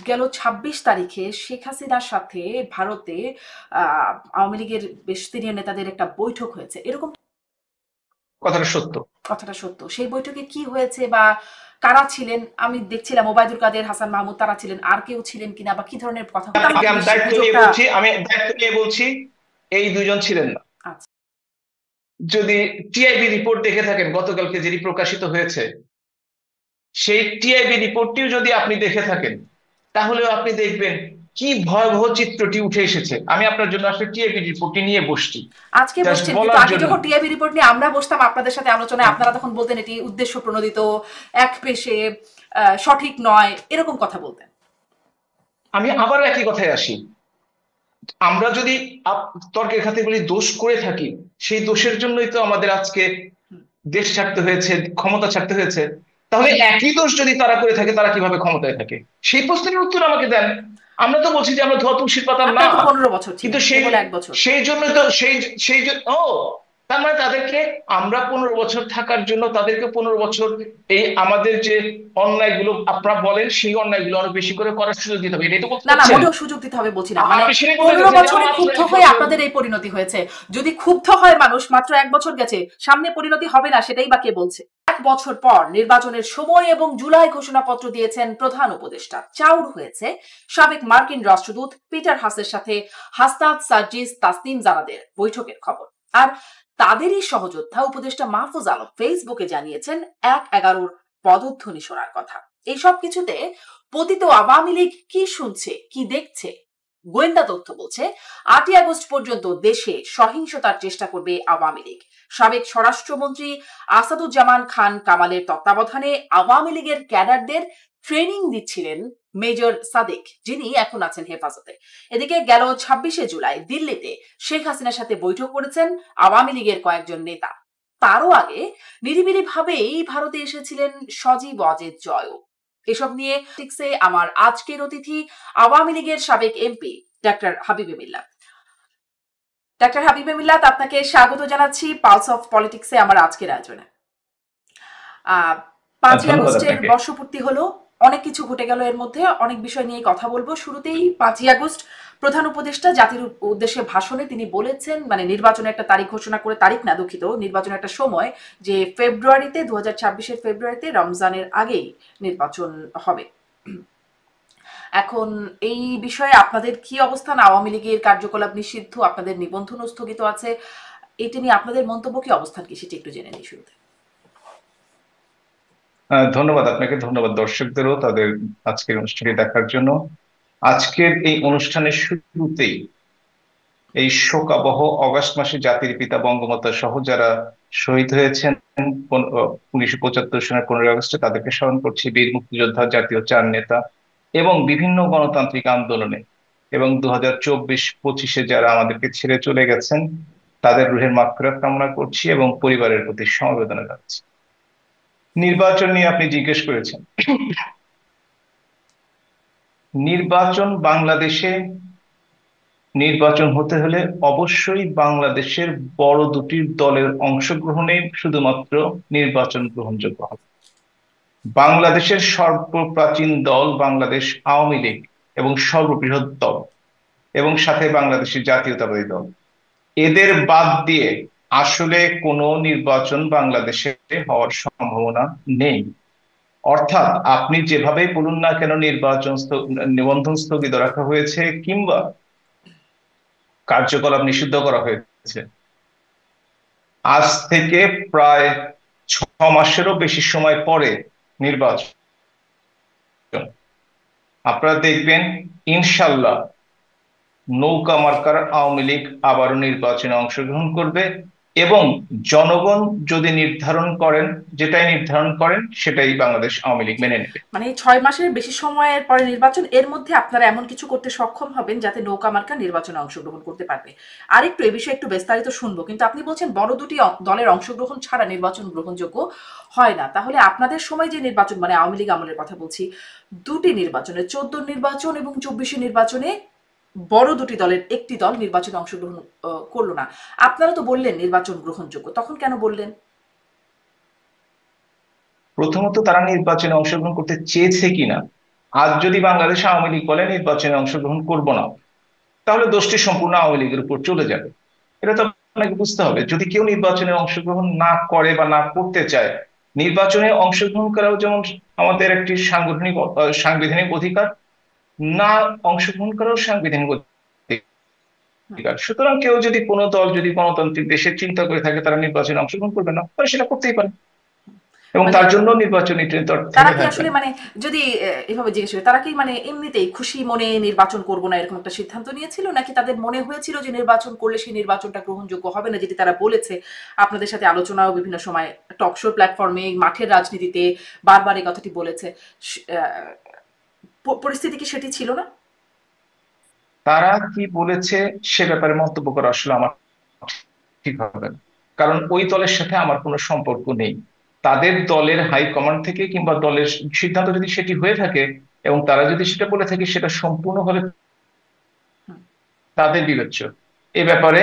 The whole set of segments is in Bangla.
গেল ২৬ তারিখে শেখ হাসিনার সাথে ভারতে আওয়ামী লীগের বেশ সিনিয়র নেতাদের একটা বৈঠক হয়েছে, এরকম কথাটা সত্য। কথাটা সত্য? সেই বৈঠকে কি হয়েছে বা কারা ছিলেন? আমি দেখছিলাম ওবায়দুল কাদের, হাসান মাহমুদ তারা ছিলেন, আর কেউ ছিলেন কিনা বা কি ধরনের কথা হয়েছে আপনাকে নাকি আমি দায়িত্ব নিয়ে গুজবটা? বলছি, এই দুজন ছিলেন না। আচ্ছা। যদি টিআইবি রিপোর্ট দেখে থাকেন, গতকালকে যেটি প্রকাশিত হয়েছে, সেই টিআইবি রিপোর্টটিও যদি আপনি দেখে থাকেন, তাহলেও আপনি দেখবেন কি ভয়াবহ চিত্রটি উঠে এসেছে। আমি আপনার জন্য আসলে টিআইবি রিপোর্টটি নিয়ে বসছি, আজকে জাস্ট বসছেন, কিন্তু বলার আগে জন্য। যখন টিআইবি রিপোর্ট নিয়ে আমরা বসতাম আপনাদের সাথে আলোচনায়, আপনারা তখন বলতেন এটি উদ্দেশ্য প্রণোদিত, এক পেশে, সঠিক নয়, এরকম কথা বলতেন। আমি আবার একই কথায় আসি। আমরা যদি তর্কের খাতিরগুলি দোষ করে থাকি, সেই দোষের জন্যই তো আমাদের আজকে দেশ ছাড়তে হয়েছে, ক্ষমতা ছাড়তে হয়েছে। তাহলে একই দোষ যদি তারা করে থাকে, তারা কিভাবে ক্ষমতায় থাকে? সেই প্রশ্নের উত্তর আমাকে দেন। আমরা তো বলছি যে আমরা ধোয়া তুলসীর পাতা না। আপনারা তো 15 বছর কিন্তু ছিলেন, সেই কেবল 1 বছর। সেই জন্য তো সেই ও তার মানে তাদেরকে, আমরা 15 বছর থাকার জন্য তাদেরকে 15 বছর এই আমাদের যে অন্যায়গুলো আপনারা বলেন, সেই অন্যায়গুলো আরো বেশি করে করার সুযোগ দিতে হবে, এটাই তো বলতে না না, চাচ্ছেন। মোটেও সুযোগ দিতে হবে বলছি না, মানে আপনি সেটাই বলতে পনেরো চাচ্ছেন যে বছরে মাত্র ক্ষুব্ধ এক হয়ে বছর আপনাদের এই পরিণতি হয়েছে। যদি ক্ষুব্ধ হয় মানুষ, মাত্র 1 বছর গেছে, সামনে পরিণতি হবে না সেটাই বা কে বলছে? 1 বছর পর নির্বাচনের সময় এবং জুলাই ঘোষণাপত্র দিয়েছেন প্রধান উপদেষ্টা, চাউর হয়েছে সাবেক মার্কিন রাষ্ট্রদূত পিটার হাসের সাথে হাসনাত সার্জিস তাসনিম জারাদের বৈঠকের খবর। আর তাদেরই সহযোদ্ধা উপদেষ্টা মাহফুজ আলম ফেসবুকে জানিয়েছেন 1/11 পদধ্বনি শোনার কথা। এইসব কিছুতে পতিত আওয়ামী লীগ কি শুনছে, কি দেখছে? গোয়েন্দা তথ্য বলছে 8ই আগস্ট পর্যন্ত দেশে সহিংসতার চেষ্টা করবে আওয়ামী লীগ। সাবেক স্বরাষ্ট্রমন্ত্রী আসাদুজ্জামান খান কামালের তত্ত্বাবধানে আওয়ামী লীগের ক্যাডারদের ট্রেনিং দিচ্ছিলেন মেজর সাদিক, যিনি এখন আছেন হেফাজতে। এদিকে গেল 26শে জুলাই দিল্লিতে শেখ হাসিনার সাথে বৈঠক করেছেন আওয়ামী লীগের কয়েকজন নেতা। তারও আগে নিরিবিলি ভাবেই ভারতে এসেছিলেন সজীব অজিত জয়। এসব নিয়ে আমার আজকের অতিথি আওয়ামী লীগের সাবেক এমপি ডাক্তার হাবিবে মিল্লাত। ডাক্তার হাবিবে মিল্লাত, আপনাকে স্বাগত জানাচ্ছি পালস অফ পলিটিক্সে আমার আজকের আয়োজনে। আহ 5ই ধন্যবাদ আগস্টের আপনাকে। বর্ষপূর্তি হলো, অনেক কিছু ঘটে গেল, এর মধ্যে অনেক বিষয় নিয়ে কথা বলবো। শুরুতেই 5ই আগস্ট প্রধান উপদেষ্টা জাতির উদ্দেশ্যে ভাষণে তিনি বলেছেন, মানে নির্বাচনের একটা তারিখ ঘোষণা করে, তারিখ না দুঃখিত, নির্বাচনের একটা সময়, যে ফেব্রুয়ারিতে 2026-এর ফেব্রুয়ারিতে রমজানের আগেই নির্বাচন হবে। এখন এই বিষয়ে আপনাদের কি অবস্থান? আওয়ামী লীগের কার্যকলাপ নিষিদ্ধ, আপনাদের নিবন্ধন স্থগিত আছে, এটা নিয়ে আপনাদের মন্তব্য কি, অবস্থান কি, সেটা একটু জেনে নিই শুরুতে। ধন্যবাদ আপনাকে, ধন্যবাদ দর্শকদেরও তাদের আজকের অনুষ্ঠানটি দেখার জন্য। আজকের এই অনুষ্ঠানের শুরুতেই এই শোকাবহ অগস্ট মাসে জাতির পিতা বঙ্গমাতা সহ যারা শহীদ হয়েছেন 1975 সনের 15ই আগস্টে, তাদেরকে স্মরণ করছি। বীর মুক্তিযোদ্ধা, জাতীয় চার নেতা এবং বিভিন্ন গণতান্ত্রিক আন্দোলনে, এবং 2024-25-এ যারা আমাদেরকে ছেড়ে চলে গেছেন, তাদের রুহের মাগফিরাত কামনা করছি এবং পরিবারের প্রতি সমবেদনা জানাচ্ছি। নির্বাচন নিয়ে আপনি জিজ্ঞেস করেছেন। নির্বাচন বাংলাদেশে, নির্বাচন হতে হলে অবশ্যই বাংলাদেশের বড় দুটি দলের অংশগ্রহণে শুধুমাত্র নির্বাচন গ্রহণযোগ্য হবে। বাংলাদেশের সর্বপ্রাচীন দল বাংলাদেশ আওয়ামী লীগ এবং সর্ববৃহৎ দল, এবং সাথে বাংলাদেশের জাতীয়তাবাদী দল, এদের বাদ দিয়ে আসলে কোনো নির্বাচন বাংলাদেশে হওয়ার সম্ভাবনা নেই। অর্থাৎ আপনি যেভাবেই বলুন না কেন, নিবন্ধন স্থগিত রাখা হয়েছে কিংবা কার্যকলাপ নিষিদ্ধ করা হয়েছে, আজ থেকে প্রায় 6 মাসেরও বেশি সময় পরে নির্বাচন, আপনারা দেখবেন ইনশাল্লাহ নৌকা মার্কার আওয়ামী লীগ আবারও নির্বাচনে অংশগ্রহণ করবে। এবং জনগণ যদি নির্ধারণ করেন, যেটাই নির্ধারণ করেন সেটাই বাংলাদেশ আওয়ামী লীগ মেনে নেবে। মানে 6 মাসের বেশি সময়ের পরে নির্বাচন, এর মধ্যে আপনারা এমন কিছু করতে সক্ষম হবেন যাতে নৌকা মার্কা নির্বাচনে অংশগ্রহণ করতে পারবে। আরেকটু এ বিষয়ে একটু বিস্তারিত শুনবো, কিন্তু আপনি বলছেন বড় দুটি দলের অংশগ্রহণ ছাড়া নির্বাচন গ্রহণযোগ্য হয় না। তাহলে আপনাদের সময় যে নির্বাচন, মানে আওয়ামী লীগ আমলের কথা বলছি, দুটি নির্বাচনে, 14 নির্বাচন এবং 24 নির্বাচনে বড় দুটি দলের একটি দল নির্বাচনে অংশগ্রহণ করলো না। আপনারা তো বললেন নির্বাচন গ্রহণযোগ্য, তখন কেন বললেন? প্রথমত তারা নির্বাচনে অংশগ্রহণ করতে চেয়েছে কিনা, আজ যদি বাংলাদেশ আওয়ামী লীগ বলে নির্বাচনে অংশগ্রহণ করব না, তাহলে দোষটি সম্পূর্ণ আওয়ামী লীগের উপর চলে যাবে। এটা তো আপনাকে বুঝতে হবে। যদি কেউ নির্বাচনে অংশগ্রহণ না করে বা না করতে চায়, নির্বাচনে অংশগ্রহণ করাও যেমন আমাদের একটি সাংবিধানিক অধিকার, না অংশগ্রহণ করাও সাংবিধানিক হুম। অধিকার। সুতরাং কেউ যদি কোনো দল যদি গণতান্ত্রিক দেশের চিন্তা করে থাকে তারা নির্বাচনে অংশগ্রহণ করবে না, তাহলে সেটা করতেই পারে, এবং মানে তার জন্য নির্বাচনী ট্রেন তারা থেমে কি থাকবে আসলে না। মানে যদি এভাবে জিজ্ঞেস করি, তারা কি মানে এমনিতেই খুশি মনে নির্বাচন করব না এরকম একটা সিদ্ধান্ত নিয়েছিল, নাকি তাদের মনে হয়েছিল যে নির্বাচন করলে সেই নির্বাচনটা গ্রহণযোগ্য হবে না, যেটি তারা বলেছে আপনাদের সাথে আলোচনাও বিভিন্ন সময় টক শো প্ল্যাটফর্মে, মাঠের রাজনীতিতে বারবার এই কথাটি বলেছে? পরিস্থিতি কি সেটি ছিল না? তারা কি বলেছে সে ব্যাপারে মন্তব্য করা আসলে আমার ঠিক হবে না, কারণ ওই দলের সাথে আমার কোনো সম্পর্ক নেই। তাদের দলের হাইকমান্ড থেকে কিংবা দলের সিদ্ধান্ত যদি সেটি হয়ে থাকে এবং তারা যদি সেটা বলে থাকে, সেটা সম্পূর্ণভাবে হুম। তাদের বিবেচ্য। এ ব্যাপারে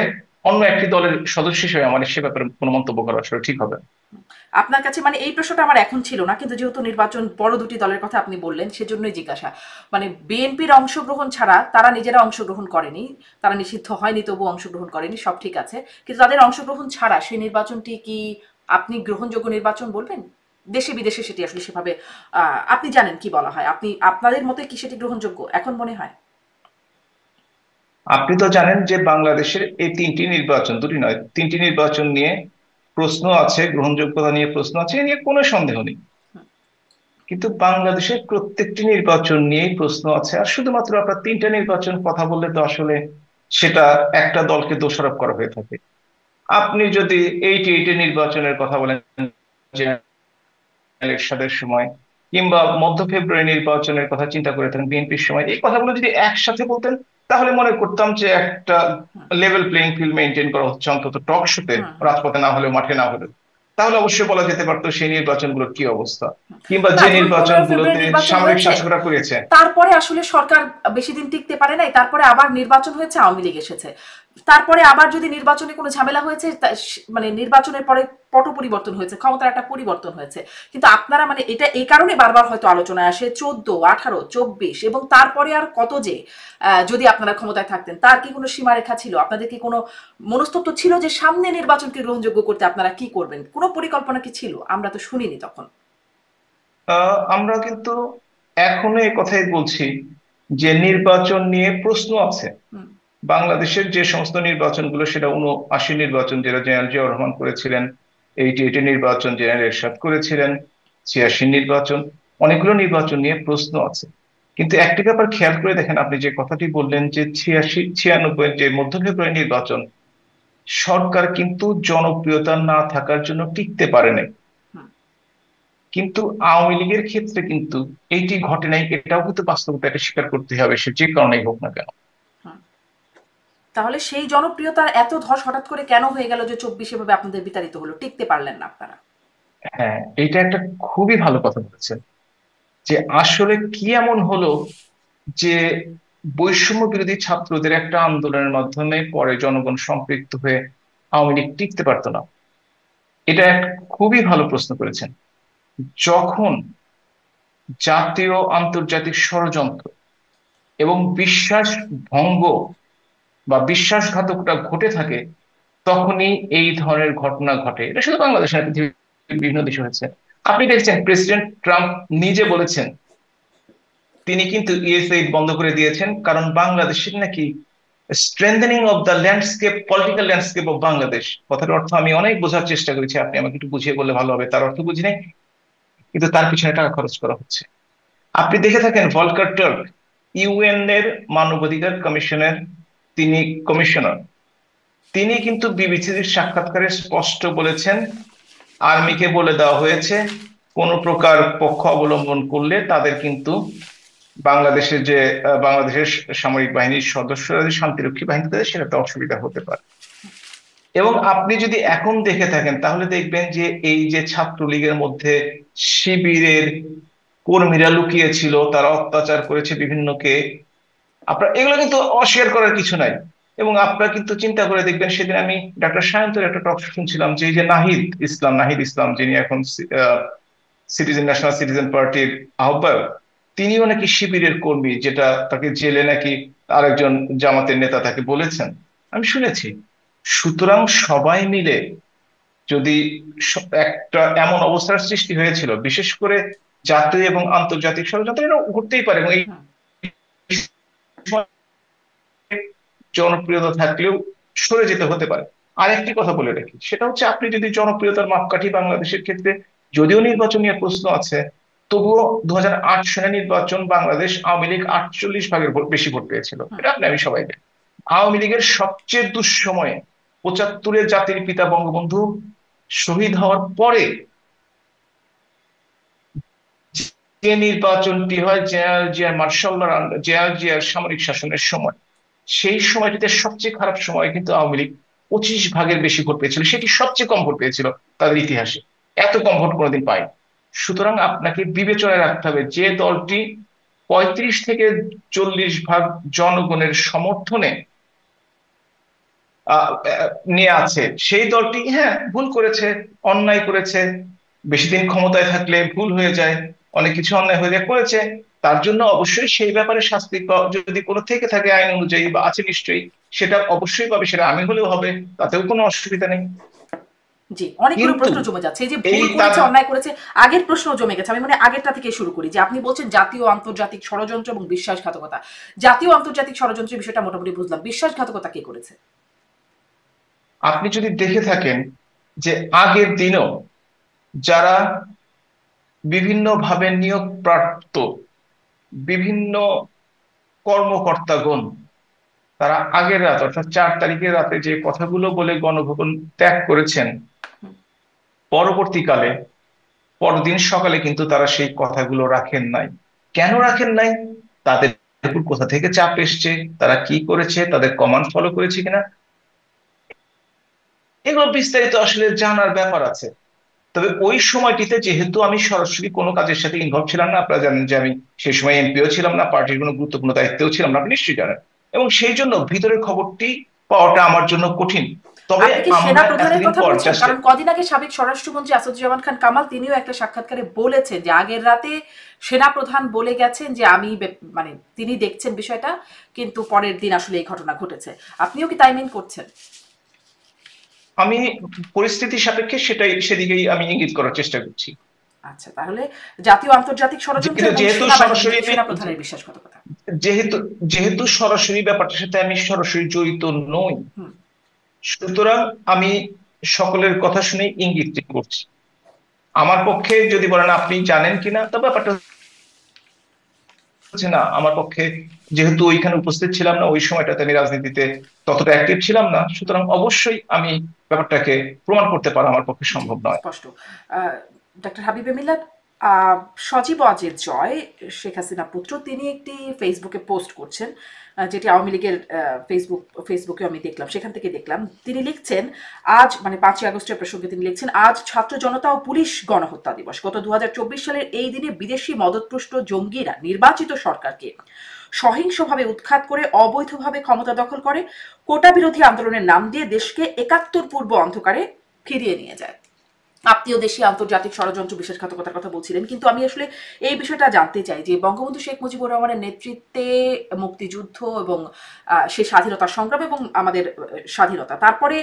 অন্য একটি দলের সদস্য হিসেবে আমার সে ব্যাপারে কোনো মন্তব্য করা আসলে ঠিক হবে না। আপনার কাছে মানে এই প্রশ্নটা আমার এখন ছিল না, কিন্তু যেহেতু নির্বাচন বড় দুটি দলের কথা আপনি বললেন সেজন্যই জিজ্ঞাসা। মানে বিএনপির অংশগ্রহণ ছাড়া তারা নিজেরা অংশগ্রহণ করেনি, তারা নিষিদ্ধ হয়নি তবু অংশগ্রহণ করেনি, সব ঠিক আছে, কিন্তু তাদের অংশগ্রহণ ছাড়া সেই নির্বাচনটি কি আপনি গ্রহণযোগ্য নির্বাচন বলবেন? দেশে বিদেশে সেটি আসলে সেভাবে আপনি জানেন কি বলা হয়, আপনি আপনাদের মতে কি সেটি গ্রহণযোগ্য এখন মনে হয়? আপনি তো জানেন যে বাংলাদেশের এই তিনটি নির্বাচন, দুটি নয় তিনটি নির্বাচন নিয়ে প্রশ্ন আছে, গ্রহণযোগ্যতা নিয়ে প্রশ্ন আছে, এ নিয়ে কোনো সন্দেহ নেই। কিন্তু বাংলাদেশের প্রত্যেকটি নির্বাচন নিয়েই প্রশ্ন আছে, আর শুধুমাত্র আপনার তিনটা নির্বাচন কথা বললে তো আসলে সেটা একটা দলকে দোষারোপ করা হয়ে থাকে। আপনি যদি এইটি নির্বাচনের কথা বলেন, এরশাদের সময়, কিংবা মধ্য ফেব্রুয়ারি নির্বাচনের কথা চিন্তা করে থাকেন বিএনপির সময়, এই কথাগুলো যদি একসাথে বলতেন, তাহলে মনে করতাম যে একটা হুম। লেভেল প্লেইং ফিল্ড মেনটেন করা হচ্ছে, অন্তত টক শোতে, হুম। রাজপথে না হলেও মাঠে না হলেও। তাহলে অবশ্যই বলা যেতে পারতো সেই নির্বাচনগুলোর কি অবস্থা, কিংবা না, যে ধরুন 15 ফেব্রুয়ারি নির্বাচনগুলোতে নির্বাচন সামরিক হয়েছে, শাসকরা করেছে। তারপরে আসলে সরকার বেশি দিন টিকতে পারে নাই, তারপরে আবার নির্বাচন হয়েছে, আওয়ামী লীগ এসেছে, তারপরে আবার যদি নির্বাচনে কোনো ঝামেলা হয়েছে মানে নির্বাচনের পরে পট পরিবর্তন হয়েছে, ক্ষমতার একটা পরিবর্তন হয়েছে, কিন্তু আপনারা মানে এটা এই কারণে বারবার হয়তো আলোচনায় আসে 14, 18, 24 এবং তারপরে আর কত যে যদি আপনারা ক্ষমতায় থাকতেন তার কি কোনো সীমারেখা ছিল? আপনাদের কি কোনো মনস্তত্ত্ব ছিল যে সামনে নির্বাচনকে গ্রহণযোগ্য করতে আপনারা কি করবেন? কোনো পরিকল্পনা কি ছিল? আমরা তো শুনিনি তখন। আমরা কিন্তু এখনো এই কথাই বলছি যে নির্বাচন নিয়ে প্রশ্ন আছে। হুম। বাংলাদেশের যে সমস্ত নির্বাচনগুলো, সেটা 79 নির্বাচন যেটা জেনারেল জিয়াউর রহমান করেছিলেন, 88 নির্বাচন জেনারেল এরশাদ করেছিলেন, 86 নির্বাচন, অনেকগুলো নির্বাচন নিয়ে প্রশ্ন আছে। কিন্তু একটি ব্যাপার খেয়াল করে দেখেন, আপনি যে কথাটি বললেন যে 86, 96 যে মধ্য ফেব্রুয়ারি নির্বাচন, সরকার কিন্তু জনপ্রিয়তা না থাকার জন্য টিকতে পারে নাই। হুম। কিন্তু আওয়ামী লীগের ক্ষেত্রে কিন্তু এইটি ঘটে নাই, এটাও কিন্তু বাস্তবতা, এটা স্বীকার করতে হবে, সে যে কারণেই হোক না কেন। হুম। তাহলে সেই জনপ্রিয়তার এত ধস হঠাৎ করে কেন হয়ে গেল যে 24 এভাবে আপনাদের বিতাড়িত হলো, টিকতে পারলেন না আপনারা? হ্যাঁ, এটা একটা খুবই ভালো কথা বলেছেন, যে আসলে কি এমন হলো যে বৈষম্য বিরোধী ছাত্রদের একটা আন্দোলনের মাধ্যমে পরে জনগণ সম্পৃক্ত হয়ে আওয়ামী লীগ টিকতে পারতো না। এটা এক খুবই ভালো প্রশ্ন করেছেন। যখন জাতীয় আন্তর্জাতিক ষড়যন্ত্র এবং বিশ্বাস ভঙ্গ বা বিশ্বাসঘাতকতা ঘটে থাকে, তখনই এই ধরনের ঘটনা ঘটে। এটা শুধু বাংলাদেশে না, পৃথিবীর বিভিন্ন দেশে হয়েছে। আপনি দেখছেন প্রেসিডেন্ট ট্রাম্প নিজে বলেছেন তিনি কিন্তু ইউএসএইড বন্ধ করে দিয়েছেন, কারণ বাংলাদেশের নাকি strengthening of the landscape, political landscape of Bangladesh. কথার অর্থ আমি অনেক বোঝার চেষ্টা করেছি, আপনি আমাকে একটু বুঝিয়ে বললে ভালো হবে। তার অর্থ বুঝি নাই, কিন্তু তার পিছনে টাকা খরচ করা হচ্ছে। আপনি দেখে থাকেন ভলকার টার্ক, ইউএন এর মানবাধিকার কমিশনের তিনি কমিশনার, তিনি কিন্তু বিবিসির সাক্ষাৎকারে স্পষ্ট বলেছেন আর্মিকে বলে দেওয়া হয়েছে কোন প্রকার পক্ষ অবলম্বন করলে তাদের কিন্তু বাংলাদেশের যে বাংলাদেশের সামরিক বাহিনীর সদস্যরা যে শান্তিরক্ষী বাহিনীতে সেটাতে অসুবিধা হতে পারে। এবং আপনি যদি এখন দেখে থাকেন তাহলে দেখবেন যে এই যে ছাত্রলীগের মধ্যে শিবিরের কর্মীরা লুকিয়ে ছিল, তারা অত্যাচার করেছে বিভিন্নকে, আপনার এগুলো কিন্তু অস্বীকার করার কিছু নাই। এবং আপনারা কিন্তু চিন্তা করে দেখবেন, সেদিন আমি ডক্টর সায়ন্তর একটা টক শুনছিলাম, যে এই যে নাহিদ ইসলাম যিনি এখন সিটিজেন ন্যাশনাল সিটিজেন পার্টির আহ্বায়ক, তিনিও নাকি শিবিরের কর্মী, যেটা তাকে জেলে নাকি আরেকজন জামাতের নেতা তাকে বলেছেন, আমি শুনেছি। সুতরাং সবাই মিলে যদি একটা এমন অবস্থার সৃষ্টি হয়েছিল, বিশেষ করে জাতীয় এবং আন্তর্জাতিক ষড়যন্ত্র এটা ঘটতেই পারে, এবং এই হুম। সময় জনপ্রিয়তা থাকলেও সরে যেতে হতে পারে। আর একটি কথা বলে রাখি, সেটা হচ্ছে আপনি যদি জনপ্রিয়তার মাপকাঠি বাংলাদেশের ক্ষেত্রে, যদিও নির্বাচন নিয়ে প্রশ্ন আছে, তবুও 2008 সালে নির্বাচন বাংলাদেশ আওয়ামী লীগ 48 ভাগের বেশি ভোট পেয়েছিল, হুম। এটা আমি সবাই জানি। আওয়ামী লীগের সবচেয়ে দুঃসময়ে 75-এ জাতির পিতা বঙ্গবন্ধু শহীদ হওয়ার পরে যে নির্বাচনটি হয় জেনারেল জিয়ার জেনারেল জিয়ার সামরিক শাসনের সময়, সেই সময়টিতে সবচেয়ে খারাপ সময় কিন্তু আওয়ামী লীগ 25 ভাগের বেশি ভোট পেয়েছিল, সেটি সবচেয়ে কম ভোট পেয়েছিল তাদের ইতিহাসে। এত কম ভোট কোনোদিন পায়। সুতরাং আপনাকে বিবেচনায় রাখতে হবে যে দলটি 35 থেকে 40 ভাগ জনগণের সমর্থনে নিয়ে আছে, সেই দলটি হ্যাঁ ভুল করেছে, অন্যায় করেছে। বেশি দিন ক্ষমতায় থাকলে ভুল হয়ে যায়, অনেক কিছু অন্যায় হয়ে যায় করেছে। তার জন্য অবশ্যই সেই ব্যাপারে শাস্তি যদি কোনো থেকে থাকে আইন অনুযায়ী বা আছে নিশ্চয়ই, সেটা অবশ্যই পাবে, সেটা আমি হলেও হবে, তাতেও কোনো অসুবিধা নেই। জি, অনেকগুলো কিন্তু প্রশ্ন জমে যাচ্ছে। এই যে এই ভুল তার করেছে, অন্যায় করেছে, আগের প্রশ্ন জমে গেছে। আমি আগেরটা থেকে শুরু করি যে আপনি বলছেন জাতীয় আন্তর্জাতিক ষড়যন্ত্র এবং বিশ্বাসঘাতকতা। জাতীয় আন্তর্জাতিক ষড়যন্ত্রের বিষয়টা মোটামুটি বুঝলাম। বিশ্বাসঘাতকতা কে করেছে? আপনি যদি দেখে থাকেন যে আগের দিনও যারা বিভিন্নভাবে নিয়োগপ্রাপ্ত বিভিন্ন কর্মকর্তাগণ, তারা আগের রাত অর্থাৎ 4 তারিখের রাতে যে কথাগুলো বলে গণভবন ত্যাগ করেছেন, পরবর্তীকালে পরদিন সকালে কিন্তু তারা সেই কথাগুলো রাখেন নাই। কেন রাখেন নাই? তাদের উপর কোথা থেকে চাপ এসছে, তারা কি করেছে, তাদের কমান্ড ফলো করেছে কিনা, এগুলো বিস্তারিত আসলে জানার ব্যাপার আছে। তবে ওই সময়টিতে যেহেতু আমি সরাসরি কোনো কাজের সাথে ইনভলভ ছিলাম না, আপনারা জানেন যে আমি সেই সময় এমপিও ছিলাম না, পার্টির কোনো গুরুত্বপূর্ণ দায়িত্বেও ছিলাম না, আপনি নিশ্চয়ই জানেন, এবং সেই জন্য ভিতরের খবরটি পাওয়াটা আমার জন্য কঠিন। তবে আপনি কি সেনা আমরা প্রধানের এতদিন কথা পর বলছেন? জাস্ট, কারণ কদিন আগে সাবেক স্বরাষ্ট্রমন্ত্রী আসাদুজ্জামান খান কামাল তিনিও একটা সাক্ষাৎকারে বলেছেন যে আগের রাতে সেনা প্রধান বলে গেছেন যে আমি মানে তিনি দেখছেন বিষয়টা, কিন্তু পরের দিন আসলে এই ঘটনা ঘটেছে। আপনিও কি তাই মিন করছেন? আমি পরিস্থিতি সাপেক্ষে সেদিকেই আমি ইঙ্গিত করার চেষ্টা করছি। আচ্ছা, তাহলে জাতীয় আন্তর্জাতিক ষড়যন্ত্র কিন্তু এবং যেহেতু সেনাবাহিনী সরাসরি আমি, সেনা প্রধানের বিশ্বাসঘাতকতা। যেহেতু যেহেতু সরাসরি ব্যাপারটার সাথে আমি সরাসরি জড়িত নই, হুম। সুতরাং আমি সকলের কথা শুনে ইঙ্গিত করছি। আমার পক্ষে যদি বলেন আপনি জানেন কিনা, তবে ব্যাপারটা হচ্ছে না আমার পক্ষে, যেহেতু ওইখানে উপস্থিত ছিলাম না ওই সময়টাতে, আমি রাজনীতিতে ততটা অ্যাক্টিভ ছিলাম না, সুতরাং অবশ্যই আমি ব্যাপারটাকে প্রমাণ করতে পারা আমার পক্ষে জি, সম্ভব নয়। স্পষ্ট। ডক্টর হাবিবে মিল্লাত, সজীব অজের জয়, শেখ হাসিনা পুত্র, তিনি একটি ফেসবুকে পোস্ট করছেন, যেটি আওয়ামী লীগের ফেসবুকে আমি দেখলাম, সেখান থেকে দেখলাম তিনি লিখছেন আজ মানে 5ই আগস্টের প্রসঙ্গে তিনি লিখছেন, আজ ছাত্র জনতা ও পুলিশ গণহত্যা দিবস। গত 2024 সালের এই দিনে বিদেশি মদতপুষ্ট জঙ্গিরা নির্বাচিত সরকারকে সহিংসভাবে উৎখাত করে অবৈধভাবে ক্ষমতা দখল করে, কোটা বিরোধী আন্দোলনের নাম দিয়ে দেশকে 71 পূর্ব অন্ধকারে ফিরিয়ে নিয়ে যায়। আপনিও দেশীয় আন্তর্জাতিক ষড়যন্ত্র বিশ্বাসঘাতকতার কথা বলছিলেন, কিন্তু আমি আসলে এই বিষয়টা জানতে চাই যে বঙ্গবন্ধু শেখ মুজিবুর রহমানের নেতৃত্বে মুক্তিযুদ্ধ এবং সে স্বাধীনতা সংগ্রাম এবং আমাদের স্বাধীনতা, তারপরে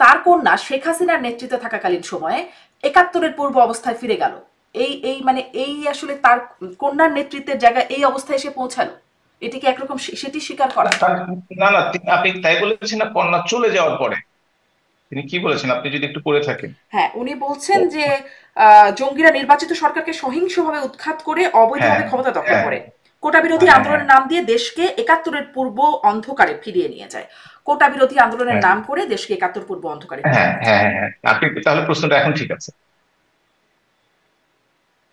তার কন্যা শেখ হাসিনার নেতৃত্বে থাকাকালীন সময়ে 71-এর পূর্ব অবস্থায় ফিরে গেল। এই মানে এই আসলে তার কন্যার নেতৃত্বের জায়গায় এই অবস্থায় এসে পৌঁছালো, এটিকে একরকম সেটি স্বীকার করা। না না, আপনি তাই বলেছেন না, কন্যা চলে যাওয়ার পরে তিনি কি বলেছেন আপনি যদি একটু পড়ে থাকেন। হ্যাঁ, উনি বলছেন ও, যে জঙ্গিরা নির্বাচিত সরকারকে সহিংসভাবে উৎখাত করে হ্যাঁ অবৈধভাবে ক্ষমতা দখল হ্যাঁ করে, কোটা বিরোধী হ্যাঁ হ্যাঁ আন্দোলনের নাম দিয়ে দেশকে 71-এর পূর্ব অন্ধকারে ফিরিয়ে নিয়ে যায়। কোটা বিরোধী আন্দোলনের হ্যাঁ নাম করে দেশকে 71 পূর্ব অন্ধকারে ফিরিয়ে হ্যাঁ নিয়ে হ্যাঁ যায়। হ্যাঁ হ্যাঁ, আপনি তাহলে প্রশ্নটা এখন ঠিক আছে।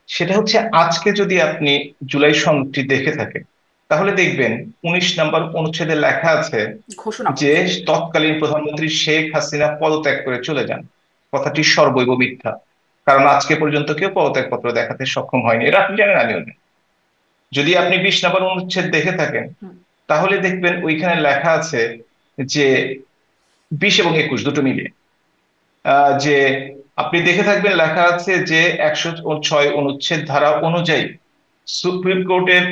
সেটা হচ্ছে আজকে যদি আপনি জুলাই সনদটি দেখে থাকেন, তাহলে দেখবেন 19 নম্বর অনুচ্ছেদে লেখা আছে যে ঘোষণাপত্র। তৎকালীন প্রধানমন্ত্রী শেখ হাসিনা পদত্যাগ করে চলে যান। কথাটি সর্বৈব মিথ্যা, কারণ আজকে পর্যন্ত কেউ পদত্যাগ পত্র দেখাতে সক্ষম হয়নি, এটা আপনি জানেন আমিও জানি। যদি আপনি 20 নম্বর অনুচ্ছেদ দেখে থাকেন, হুম। তাহলে দেখবেন ওইখানে লেখা আছে যে 20 এবং 21 দুটো মিলিয়ে, যে আপনি দেখে থাকবেন লেখা আছে যে 106 অনুচ্ছেদ ধারা অনুযায়ী সুপ্রিম কোর্টের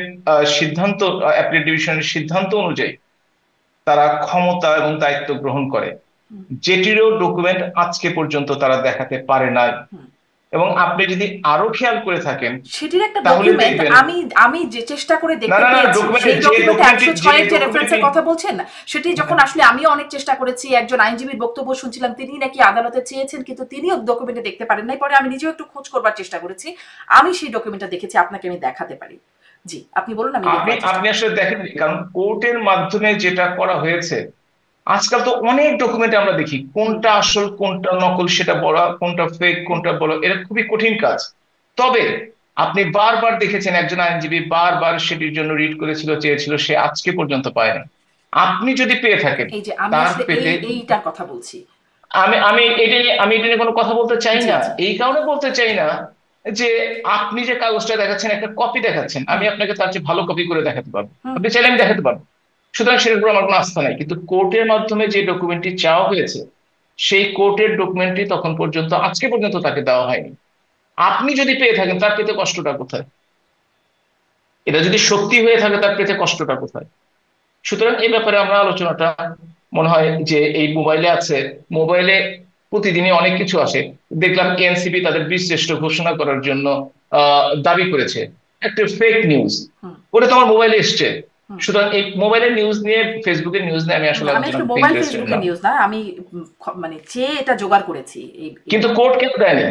সিদ্ধান্ত, অ্যাপিলেট ডিভিশনের সিদ্ধান্ত অনুযায়ী তারা ক্ষমতা এবং দায়িত্ব গ্রহণ করে, যেটিরও ডকুমেন্ট আজকে পর্যন্ত তারা দেখাতে পারে নাই। এবং আপনি যদি আরো খেয়াল করে থাকেন সেটির একটা তাহলে ডকুমেন্ট দেখবেন, আমি আমি যে চেষ্টা করে না দেখতে না না, পেয়েছি, ডকুমেন্ট সেই যে ডকুমেন্টে ডকুমেন্টটি 106 এর যে রেফারেন্সের ডকুমেন্টটি কথা বলছেন না, সেটি যখন আসলে আমিও অনেক চেষ্টা করেছি, একজন আইনজীবীর বক্তব্য শুনছিলাম, তিনি নাকি আদালতে চেয়েছেন কিন্তু তিনিও ডকুমেন্টে দেখতে পারেন নাই। পরে আমি নিজেও একটু খোঁজ করবার চেষ্টা করেছি, আমি সেই ডকুমেন্টটা দেখেছি, আপনাকে আমি দেখাতে পারি। জি, আপনি বলুন, আমি আপনি দেখবার চেষ্টা আপনি করি। আসলে দেখেন, কারণ কোর্টের মাধ্যমে যেটা করা হয়েছে, আজকাল তো অনেক ডকুমেন্ট আমরা দেখি হুম, কোনটা আসল কোনটা নকল সেটা বলা, কোনটা ফেক হুম, কোনটা বলা, এটা খুবই কঠিন কাজ। তবে আপনি বারবার দেখেছেন একজন আইনজীবী বারবার সেটির জন্য রিট করেছিল, চেয়েছিল, সে আজকে পর্যন্ত পায়নি। আপনি যদি পেয়ে থাকেন এই যে আমি তার আসলে পেতে, এইটার কথা বলছি। আমি এটা নিয়ে কোনো কথা বলতে চাই জি না। জি। এই কারণে বলতে চাই না যে আপনি যে কাগজটা দেখাচ্ছেন একটা কপি দেখাচ্ছেন, আমি হুম, আপনাকে তার চেয়ে ভালো কপি করে দেখাতে পারবো, হুম, আপনি চাইলে আমি দেখাতে পারবো। সুতরাং সেটার উপর আমার কোনো আস্থা নাই। কিন্তু কোর্টের মাধ্যমে যে ডকুমেন্টটি চাওয়া হয়েছে, সেই কোর্টের ডকুমেন্টটি তখন পর্যন্ত, আজকে পর্যন্ত তাকে দেওয়া হয়নি। আপনি যদি পেয়ে থাকেন তার পেতে কষ্টটা কোথায়? এটা যদি সত্যি হয়ে থাকে তার পেতে কষ্টটা কোথায়? সুতরাং এই ব্যাপারে আমরা আলোচনাটা মনে হয় যে এই মোবাইলে আছে। মোবাইলে প্রতিদিনই অনেক কিছু আসে। দেখলাম এনসিপি তাদের বীরশ্রেষ্ঠ ঘোষণা করার জন্য দাবি করেছে, একটা ফেক নিউজ, হুম, ওটা তো আমার মোবাইলে এসছে। হুম। সুতরাং এই মোবাইলের নিউজ নিয়ে, ফেসবুকের নিউজ নিয়ে আমি আসলে আমি আলোচনা আসলে করতে মোবাইল ইন্টারেস্টেড ফেসবুকের না। নিউজ না, আমি মানে চেয়ে এটা জোগাড় করেছি এই কিন্তু কোর্ট কেন দেয়নি?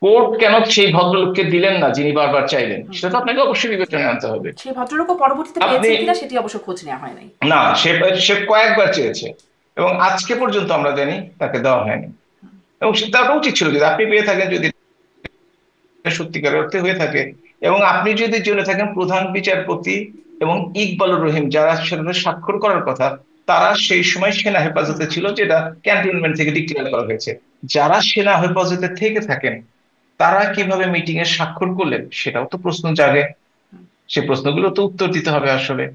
কোর্ট কেন সেই ভদ্রলোককে দিলেন না যিনি বারবার চাইলেন? হুম, সেটা তো আপনাকে অবশ্যই বিবেচনায় আনতে হবে। সেই ভদ্রলোকও পরবর্তীতে আপনি, পেয়েছেন কিনা সেটি অবশ্য খোঁজ নেওয়া হয় নাই। না, সে সে কয়েকবার চেয়েছে এবং আজকে পর্যন্ত আমরা জানি তাকে দেওয়া হয়নি। এবং দেওয়াটা উচিত ছিল যদি আপনি পেয়ে থাকেন, যদি এটা সত্যিকার অর্থে হয়ে থাকে। এবং আপনি যদি জেনে থাকেন প্রধান বিচারপতি এবং ইকবালুর রহিম যারা সেখানে স্বাক্ষর করার কথা, তারা সেই সময় সেনা হুম, হেফাজতে হুম, ছিল, যেটা ক্যান্টনমেন্ট থেকে ডিক্লেয়ার করা হয়েছে। যারা সেনা হেফাজতে থেকে থাকেন তারা কিভাবে মিটিং এ স্বাক্ষর করলেন সেটাও তো প্রশ্ন জাগে। হুম। সে প্রশ্নগুলো তো উত্তর দিতে হবে আসলে।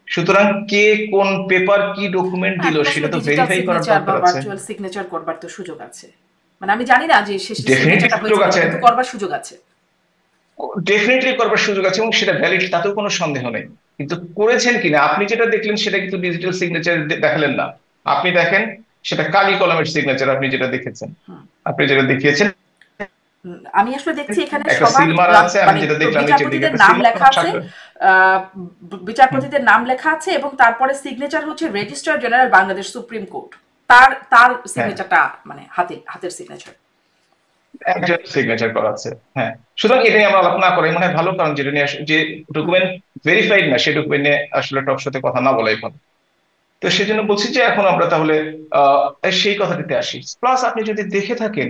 সুতরাং কে কোন পেপার কি ডকুমেন্ট দিল এখন আসলে সেটা তো ডিজিটাল ভেরিফাই করার সিগনেচার বা দরকার আছে। ভার্চুয়াল সিগনেচার করবার তো সুযোগ আছে। মানে আমি জানি না যে শেষে ডেফিনেটলি সিগনেচারটা সুযোগ হয়েছে কিনা, আছে, কিন্তু করবার সুযোগ আছে। ডেফিনেটলি করবার সুযোগ আছে এবং সেটা ভ্যালিড, তাতেও কোনো সন্দেহ নেই। কিন্তু করেছেন কিনা, আপনি যেটা দেখলেন সেটা কিন্তু ডিজিটাল সিগনেচার দেখালেন না। আপনি দেখেন সেটা কালি কলমের সিগনেচার, আপনি যেটা দেখেছেন, হুম। আপনি যেটা দেখিয়েছেন আমি আসলে দেখছি এখানে একটা সবার সিল মারা আছে, আমি মানে যেটা দেখলাম নিচের দিকে বিচারপতিদের একটা নাম সিল লেখা মারা আছে, স্বাক্ষর। আহ, হুম, বিচারপতিদের নাম লেখা আছে, এবং তারপরে সিগনেচার হচ্ছে registrar general Bangladesh supreme court. তার তার হ্যাঁ, সিগনেচারটা মানে হাতের সিগনেচার। একজন সিগনেচার করা আছে। হ্যাঁ, সুতরাং এটা নিয়ে আমরা আলাপ না করাই মনে হয় ভালো, কারণ যেটা নিয়ে যে হুম, ডকুমেন্ট ভেরিফাইড না সেই ডকুমেন্ট নিয়ে আসলে টক সাথে কথা না বলাই ভালো। তো সেই জন্য বলছি যে এখন আমরা তাহলে সেই কথাটিতে আসি। প্লাস আপনি যদি দেখে থাকেন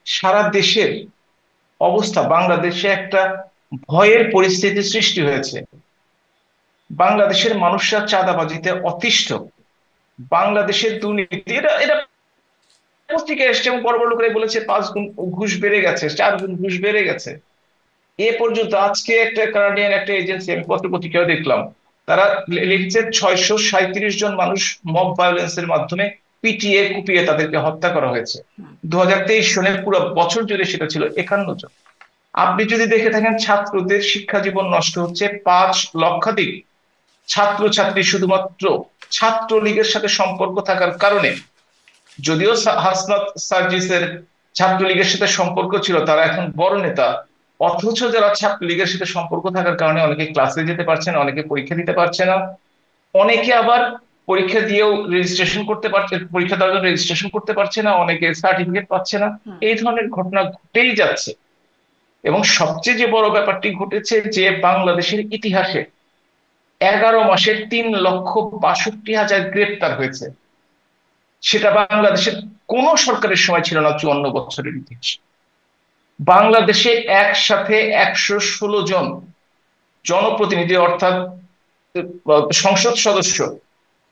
সারা দেশের অবস্থা, বাংলাদেশে একটা ভয়ের পরিস্থিতি সৃষ্টি হয়েছে। বাংলাদেশের মানুষরা চাঁদাবাজিতে অতিষ্ঠ, বাংলাদেশের দুর্নীতি, এটা এটা পত্রিকায় এসছে এবং বড় বড় লোকেরাই বলেছে 5 গুণ ঘুষ বেড়ে গেছে, 4 গুণ ঘুষ বেড়ে গেছে। এ পর্যন্ত আজকে একটা কানাডিয়ান একটা এজেন্সি, আমি পত্র পত্রিকাও দেখলাম, তারা লিখছে 637 জন মানুষ মব ভায়োলেন্সের মাধ্যমে পিটিয়ে কুপিয়ে তাদেরকে হত্যা করা হয়েছে। 2023 সনে পুরো বছর জুড়ে সেটা ছিল 51 জন। আপনি যদি দেখে থাকেন ছাত্রদের শিক্ষা জীবন নষ্ট হচ্ছে, 5 লক্ষাধিক ছাত্রছাত্রী শুধুমাত্র ছাত্রলীগের সাথে সম্পর্ক থাকার কারণে, যদিও হাসনাত সার্জিসের ছাত্রলীগের সাথে সম্পর্ক ছিল, তারা এখন বড় নেতা, অথচ যারা ছাত্রলীগের সাথে সম্পর্ক থাকার কারণে অনেকে ক্লাসে যেতে পারছে না, অনেকে পরীক্ষা দিতে পারছে না, অনেকে আবার পরীক্ষা দিয়েও রেজিস্ট্রেশন করতে পারছে, পরীক্ষা দেওয়ার জন্য রেজিস্ট্রেশন করতে পারছে না, অনেকে সার্টিফিকেট পাচ্ছে না। হুম, এই ধরনের ঘটনা ঘটেই যাচ্ছে। এবং সবচেয়ে যে বড় ব্যাপারটি ঘটেছে যে বাংলাদেশের ইতিহাসে 11 মাসে 3,62,000 গ্রেপ্তার হয়েছে, সেটা বাংলাদেশের কোন সরকারের সময় ছিল না 54 বছরের ইতিহাস। বাংলাদেশে একসাথে 116 জন জনপ্রতিনিধি, অর্থাৎ সংসদ সদস্য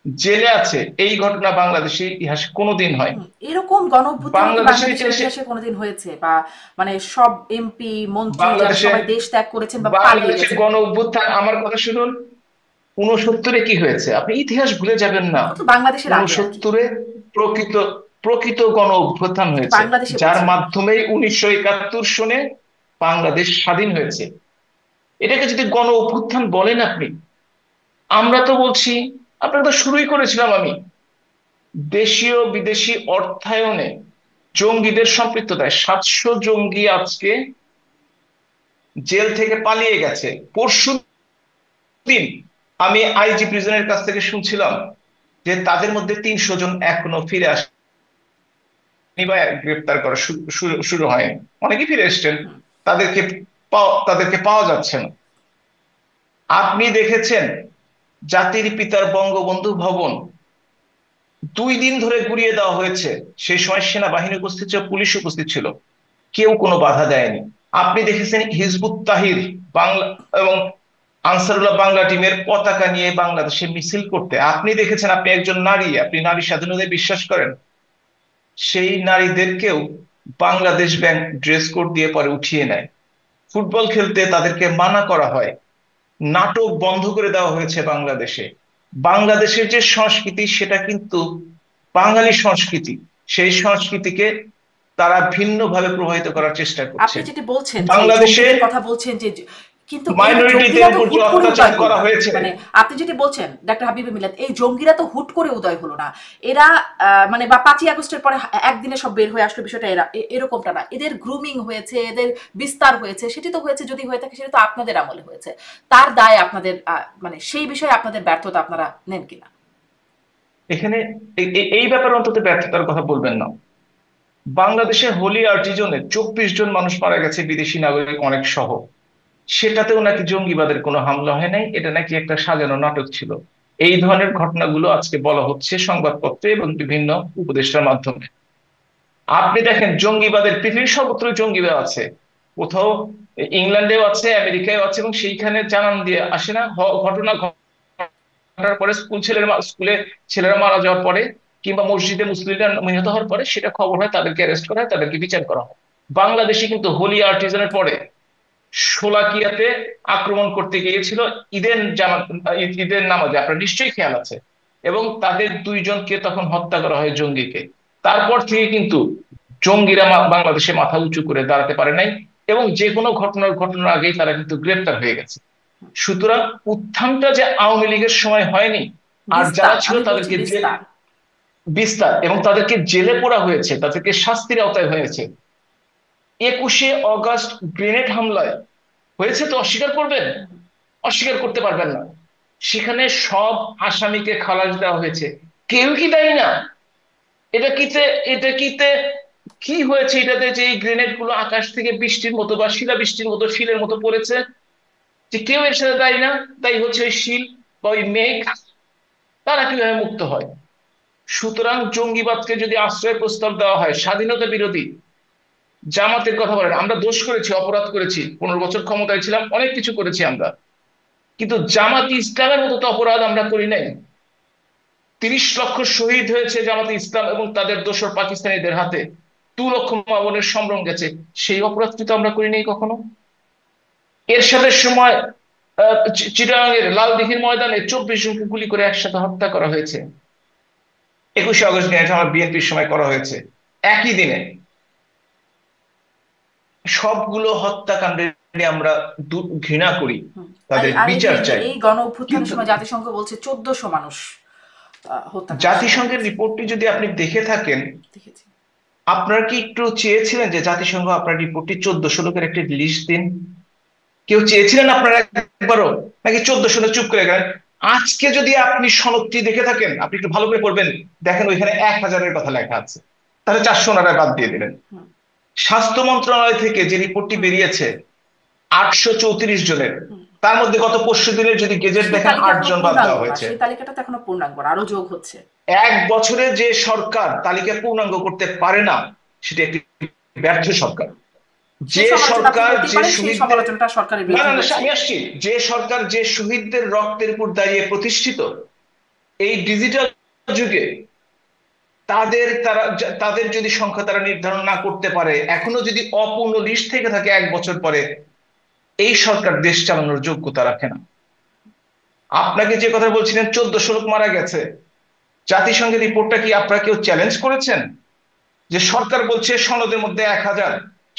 জেলে আছে, এই ঘটনা বাংলাদেশের ইতিহাসে কোনোদিন হয়নি। এরকম গণ অভ্যুত্থানও কি বাংলাদেশের বাংলাদেশের ইতিহাসে, ইতিহাসে কোনোদিন হয়েছে? বা মানে সব এমপি মন্ত্রী যারা বাংলাদেশে সবাই দেশ ত্যাগ করেছেন বা পালিয়ে বাংলাদেশে গেছেন? গণ অভ্যুত্থান, আমার কথা শুনুন, 69-এ কি হয়েছে আপনি ইতিহাস ভুলে যাবেন না। ও তো বাংলাদেশের আগে আর কি। 69-এ প্রকৃত প্রকৃত গণ অভ্যুত্থান কিন্তু হয়েছে, বাংলাদেশে যার বলছি আমি। মাধ্যমে 1971 সনে বাংলাদেশ স্বাধীন হয়েছে। এটাকে যদি গণ অভ্যুত্থান বলেন আপনি, আমরা তো বলছি, আপনারা তো শুরুই করেছিলাম আমি, দেশীয় বিদেশি অর্থায়নে জঙ্গিদের সম্পৃক্ততায় 700 জঙ্গি আজকে জেল থেকে পালিয়ে গেছে। পরশু দিন আমি আইজি প্রিজনের কাছ থেকে শুনছিলাম যে তাদের মধ্যে 300 জন এখনো ফিরে আসেনি বা গ্রেপ্তার করা শুরু হয়নি। অনেকেই ফিরে এসছেন, তাদেরকে তাদেরকে পাওয়া যাচ্ছে না। আপনি দেখেছেন জাতির পিতার বঙ্গবন্ধু ভবন 2 দিন ধরে গুড়িয়ে দেওয়া হয়েছে। সেই সময় সেনাবাহিনী উপস্থিত ছিল, পুলিশ উপস্থিত ছিল, কেউ কোনো বাধা দেয়নি। আপনি দেখেছেন হিজবুত তাহির বাংলা এবং আনসারুল্লাহ বাংলা টিমের পতাকা নিয়ে বাংলাদেশে মিছিল করতে। আপনি দেখেছেন, আপনি একজন নারী, আপনি নারী স্বাধীনতায় বিশ্বাস করেন, সেই নারীদেরকেও বাংলাদেশ ব্যাংক ড্রেস কোড দিয়ে পরে উঠিয়ে নেয়। ফুটবল খেলতে তাদেরকে মানা করা হয়, নাটক বন্ধ করে দেওয়া হয়েছে বাংলাদেশে। বাংলাদেশের যে সংস্কৃতি সেটা কিন্তু বাঙালি সংস্কৃতি, সেই সংস্কৃতিকে তারা ভিন্নভাবে প্রভাবিত করার চেষ্টা করছে। আপনি যেটা বলছেন যে বাংলাদেশে জঙ্গিদের কথা বলছেন যে কিন্তু এই মাইনরিটিদের জঙ্গিরা তো উপর যে হুট করে অত্যাচার উদয় হলো করা না। হয়েছে, মানে আপনি যেটা বলছেন ডাক্তার হাবিবুর মিল্লাত, এই জঙ্গিরা তো হুট করে উদয় হলো না। এরা মানে বা 5ই আগস্টের পরে একদিনে সব বের হয়ে আসলো, বিষয়টা এরকমটা না। এদের গ্রুমিং হয়েছে, এদের বিস্তার হয়েছে, সেটি তো হয়েছে, যদি হয়ে থাকে সেটা তো আপনাদের আমলে হয়েছে। তার দায় আপনাদের, মানে সেই বিষয়ে আপনাদের ব্যর্থতা আপনারা নেন কিনা? এখানে এই ব্যাপারে অন্তত ব্যর্থতার কথা বলবেন না। বাংলাদেশে হোলি আর্টিজনে 24 জন মানুষ মারা গেছে, বিদেশি নাগরিক অনেক সহ। সেটাতেও নাকি জঙ্গিবাদের কোনো হামলা হয় নাই, এটা নাকি একটা সাজানো নাটক ছিল। এই ধরনের ঘটনাগুলো আজকে বলা হচ্ছে সংবাদপত্রে এবং বিভিন্ন উপদেষ্টার মাধ্যমে। আপনি দেখেন জঙ্গিবাদের পৃথিবীর সর্বত্রই জঙ্গিবাদ আছে, কোথাও ইংল্যান্ডেও আছে, আমেরিকায়ও আছে, এবং সেইখানে জানান দিয়ে আসে না। ঘটনা ঘটার পরে স্কুলে ছেলেরা মারা যাওয়ার পরে, কিংবা মসজিদে মুসলিমরা নিহত হওয়ার পরে সেটা খবর হয়, তাদেরকে অ্যারেস্ট করা হয়, তাদেরকে বিচার করা হয়। বাংলাদেশে কিন্তু হোলি আর্টিজানের পরে শোলাকিয়াতে আক্রমণ করতে গিয়েছিল ঈদের নামাজে, আপনার নিশ্চয়ই খেয়াল আছে, এবং তাদের 2 জনকে তখন হত্যা করা হয় জঙ্গিকে। তারপর থেকে কিন্তু জঙ্গিরা বাংলাদেশে মাথা উঁচু করে দাঁড়াতে পারে নাই, এবং যে কোনো ঘটনার আগেই তারা কিন্তু গ্রেপ্তার হয়ে গেছে। সুতরাং উত্থানটা যে আওয়ামী লীগের সময় হয়নি, আর বিস্তার, যারা ছিল আমি বলছি তাদেরকে বিস্তার। বিস্তার, এবং তাদেরকে জেলে পোড়া হয়েছে, তাদেরকে শাস্তির আওতায় হয়েছে। 21শে অগাস্ট গ্রেনেড হামলায় হয়েছে তো অস্বীকার করবেন? অস্বীকার করতে পারবেন না। সেখানে সব আসামিকে খালাস দেওয়া হয়েছে, কেউ কি দায়ী না? এটা কিতে এটা কিতে কি হয়েছে এটাতে যে এই গ্রেনেড গুলো আকাশ থেকে বৃষ্টির মতো বা শিলা বৃষ্টির মতো, শিলের মতো পড়েছে, যে কেউ এর সাথে দায়ী না? দায়ী হচ্ছে ওই শিল বা ওই মেঘ। তারা কিভাবে মুক্ত হয়? সুতরাং জঙ্গিবাদকে যদি আশ্রয় প্রস্তাব দেওয়া হয়, স্বাধীনতা বিরোধী জামাতের কথা বলেন, আমরা দোষ করেছি, অপরাধ করেছি, 15 বছর ক্ষমতায় ছিলাম, অনেক কিছু করেছি আমরা, কিন্তু জামাত ইসলামের মতো তো অপরাধ আমরা করি নাই। 30 লক্ষ শহীদ হয়েছে জামাতে ইসলাম এবং তাদের দোসর পাকিস্তানিদের হাতে, 2 লক্ষ মা বোনের সম্ভ্রম গেছে, সেই অপরাধ কিন্তু আমরা করি নাই কখনো। এরশাদের সময় চিটাগাংয়ের লালদিঘির ময়দানে 24 জনকে গুলি করে একসাথে হত্যা করা হয়েছে। 21শে অগস্ট নিয়ে আমার বিএনপির সময় করা হয়েছে, একই দিনে। সবগুলো হত্যাকাণ্ডে আমরা ঘৃণা করি, তাদের আর এই যে বিচার চাই। এই গণ অভ্যুত্থানের কিন্তু সময় জাতিসংঘ বলছে 1400 মানুষ হত্যাকাণ্ডের শিকার জাতিসংঘের হয়েছে। রিপোর্টটি যদি আপনি দেখে থাকেন, দেখেছি। আপনার কি একটু চেয়েছিলেন যে জাতিসংঘ আপনার রিপোর্টটি 1400 লোকের একটি লিস্ট দিন? কেউ চেয়েছিলেন আপনারা একবারও? নাকি 1400 লোক চুপ করে গেলেন? আজকে যদি আপনি সনদটি দেখে থাকেন, আপনি একটু ভালো করে পড়বেন, দেখেন ওইখানে 1000-এর কথা লেখা আছে, তাহলে 400 ওনারা বাদ দিয়ে দিলেন। হুম, স্বাস্থ্য মন্ত্রণালয় থেকে যে রিপোর্টটি হুম, বেরিয়েছে 834 জনের, হুম। তার মধ্যে গত পরশু দিনের যদি গেজেট সেই দেখেন তালিকা 8 এখনো জন বাদ পূর্ণাঙ্গ দেওয়া না, হয়েছে। সেই তালিকাটা তো এখনো পূর্ণাঙ্গ না, আরো যোগ হচ্ছে। 1 বছরে যে সরকার তালিকা পূর্ণাঙ্গ করতে পারে না, সেটা একটি ব্যর্থ সরকার। সেই যে সমালোচনা আপনি সরকার করতেই যে পারেন, সেই শহীদদের, সমালোচনাটা সরকারের না বিরুদ্ধে না না, হয়েছে। আমি আসছি, যে সরকার যে শহীদদের রক্তের উপর দাঁড়িয়ে প্রতিষ্ঠিত, এই ডিজিটাল যুগে তাদের যদি সংখ্যা তারা নির্ধারণ না করতে পারে, এখনো যদি অপূর্ণ লিস্ট থেকে থাকে 1 বছর পরে, এই সরকার দেশ চালানোর যোগ্যতা রাখে না। আপনাকে যে কথা বলছিলেন 1400 লোক মারা গেছে, জাতিসংঘের রিপোর্টটা কি আপনারা কেউ চ্যালেঞ্জ করেছেন? যে সরকার বলছে সনদের মধ্যে 1000,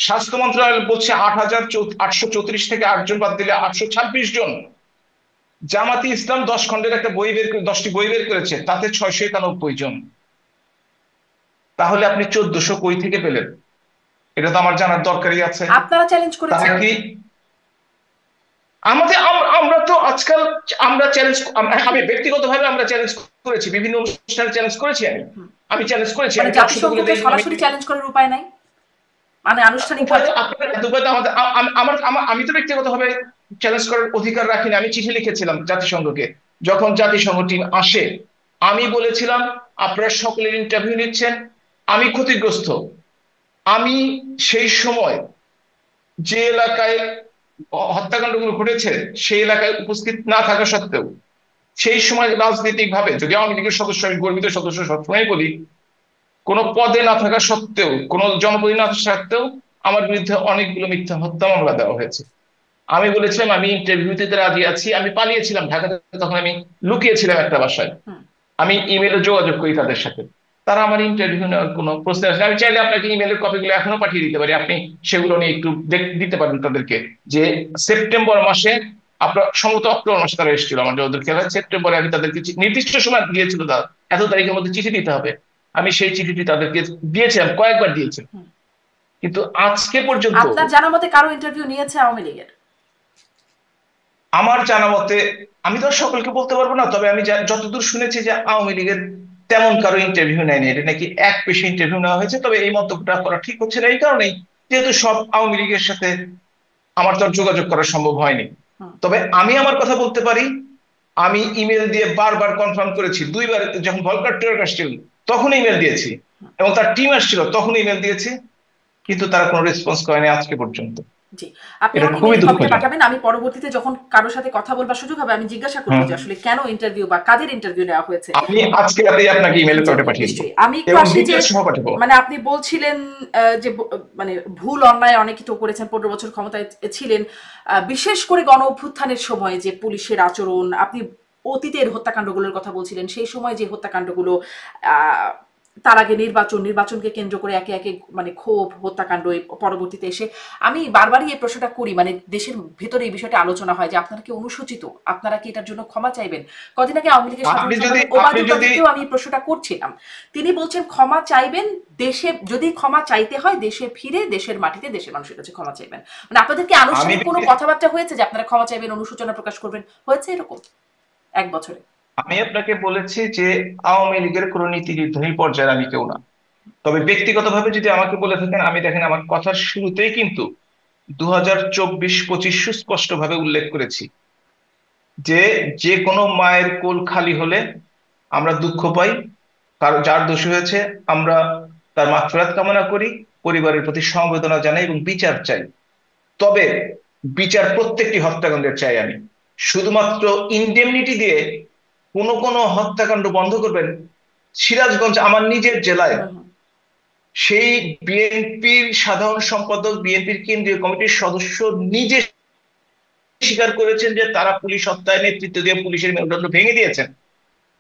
স্বাস্থ্য মন্ত্রণালয় বলছে 8,834 থেকে 8 জন বাদ দিলে 826 জন। জামাতি ইসলাম 10 খণ্ডের একটা বই বের করে 10টি বই বের করেছে, তাতে 691 জন। তাহলে আপনি 1400 কই থেকে পেলেন? এটা তো আমার জানার দরকারই আছে। আপনারা চ্যালেঞ্জ তারা করেছেন। কি আমাদের আমরা তো আজকাল আমরা চ্যালেঞ্জ, আমি ব্যক্তিগতভাবে আমরা চ্যালেঞ্জ করেছি, বিভিন্ন অনুষ্ঠানে চ্যালেঞ্জ করেছি। আমি চ্যালেঞ্জ করেছি, মানে আমি জাতিসংঘকে সরাসরি চ্যালেঞ্জ করার উপায় নাই, মানে আনুষ্ঠানিকভাবে? আমি তো ব্যক্তিগতভাবে চ্যালেঞ্জ করার অধিকার রাখিনি। আমি চিঠি লিখেছিলাম জাতিসংঘকে। যখন জাতিসংঘ টিম আসে, আমি বলেছিলাম আপনারা সকলের ইন্টারভিউ নিচ্ছেন, আমি ক্ষতিগ্রস্ত। আমি সেই সময় যে এলাকায় হত্যাকাণ্ডগুলো ঘটেছে সেই এলাকায় উপস্থিত না থাকা সত্ত্বেও, সেই সময় রাজনৈতিক ভাবে, যদি আওয়ামী লীগের সদস্য, আমি গর্বিত সদস্য সবসময় বলি, কোনো পদে না থাকা সত্ত্বেও, কোনো জনপ্রতিনিধি না থাকা সত্ত্বেও আমার বিরুদ্ধে অনেকগুলো মিথ্যা হত্যা মামলা দেওয়া হয়েছে। আমি বলেছিলাম আমি ইন্টারভিউ দিতে রাজি আছি। আমি পালিয়েছিলাম ঢাকাতে, তখন আমি লুকিয়েছিলাম একটা বাসায়। আমি ইমেলে যোগাযোগ করি তাদের সাথে, তারা আমার ইন্টারভিউ নেওয়ার কোনো প্রশ্ন আসে। আমি চাইলে আপনাকে ইমেলের কপিগুলো এখনো পাঠিয়ে দিতে পারি, আপনি সেগুলো নিয়ে একটু দিতে পারেন তাদেরকে। যে সেপ্টেম্বর মাসে, আপনার সম্ভবত অক্টোবর মাসে তারা এসেছিল আমার ওদের খেলায়, সেপ্টেম্বরে আমি তাদেরকে নির্দিষ্ট সময় দিয়েছিল, তারা এত তারিখের মধ্যে চিঠি দিতে হবে। আমি সেই চিঠিটি তাদেরকে দিয়েছিলাম, কয়েকবার দিয়েছি, কিন্তু আজকে পর্যন্ত। আপনার জানা মতে কারো ইন্টারভিউ নিয়েছে আওয়ামী লীগের? আমার জানা মতে, আমি তো আর সকলকে বলতে পারবো না, তবে আমি যতদূর শুনেছি যে আওয়ামী লীগের তেমন কারো ইন্টারভিউ নেয়নি। এটা নাকি এক পেশে ইন্টারভিউ নেওয়া হয়েছে। তবে এই মন্তব্যটা করা ঠিক হচ্ছে না এই কারণেই, যেহেতু সব আওয়ামী লীগের সাথে আমার তো আর যোগাযোগ করা সম্ভব হয়নি। তবে আমি আমার কথা বলতে পারি, আমি ইমেল দিয়ে বারবার কনফার্ম করেছি। 2বার যখন ভলকার টুয়ার্ক আসছিল তখন ইমেল দিয়েছি, এবং তার টিম আসছিল তখন ইমেল দিয়েছি, কিন্তু তারা কোনো রেসপন্স করেনি আজকে পর্যন্ত। জি, আপনি এটা আমাকে খুবই ইমেল কপিটা দুঃখজনক। পাঠাবেন। আমি পরবর্তীতে যখন কারোর সাথে কথা বলবার সুযোগ হবে আমি জিজ্ঞাসা করবো যে আসলে কেন ইন্টারভিউ বা কাদের ইন্টারভিউ নেওয়া হয়েছে। আমি আজকে রাতেই আপনাকে ইমেল করে পাঠিয়ে দেব, নিশ্চয়ই। আমি একটু এবং আসি যে ডিটেইলস সহ পাঠাবো। মানে আপনি বলছিলেন যে মানে ভুল অন্যায় অনেকে তো করেছেন, 15 বছর ক্ষমতায় ছিলেন, বিশেষ করে গণ অভ্যুত্থানের সময় যে পুলিশের আচরণ, আপনি অতীতের হত্যাকাণ্ডগুলোর কথা বলছিলেন, সেই সময় যে হত্যাকাণ্ডগুলো, তার আগে নির্বাচনকে কেন্দ্র করে একে একে মানে ক্ষোভ, হত্যাকাণ্ড, পরবর্তীতে এসে আমি বারবারই এই প্রশ্নটা করি, মানে দেশের ভেতরে এই বিষয়টা আলোচনা হয় যে আপনারা কি অনুসূচিত, আপনারা কি এটার জন্য ক্ষমা চাইবেন? কদিন আগে আওয়ামী লীগের সাধারণ সম্পাদক ওবায়দুল কাদেরকেও আমি এই প্রশ্নটা করছিলাম। তিনি বলছেন ক্ষমা চাইবেন, দেশে যদি ক্ষমা চাইতে হয় দেশে ফিরে দেশের মাটিতে দেশের মানুষের কাছে ক্ষমা চাইবেন। মানে আপনাদের কি আনুষ্ঠানিক কোনো কথাবার্তা হয়েছে যে আপনারা ক্ষমা চাইবেন, অনুশোচনা প্রকাশ করবেন? হয়েছে এরকম এক বছরে? আমি আপনাকে বলেছি যে আওয়ামী লীগের কোন নীতি নির্ধারণী পর্যায়ে আমি কেউ না। তবে ব্যক্তিগতভাবে যদি আমাকে বলে থাকেন, আমি দেখেন আমার কথার শুরুতেই কিন্তু 2024-25 সুস্পষ্ট ভাবে উল্লেখ করেছি যে যে কোনো মায়ের কোল খালি হলে আমরা দুঃখ পাই, কারণ যার দোষী হয়েছে আমরা তার মাগফিরাত কামনা করি, পরিবারের প্রতি সমবেদনা জানাই এবং বিচার চাই। তবে বিচার প্রত্যেকটি হত্যাকাণ্ডের চাই আমি। শুধুমাত্র ইনডেমনিটি দিয়ে কোন কোন হত্যাকাণ্ড বন্ধ করবেন, সিরাজগঞ্জ আমার নিজের জেলায়, সেই বিএনপির সাধারণ সম্পাদক, বিএনপির কেন্দ্রীয় কমিটির সদস্য নিজে স্বীকার করেছেন যে তারা পুলিশ হত্যায় নেতৃত্ব দিয়ে পুলিশের মেরুদণ্ড ভেঙে দিয়েছেন।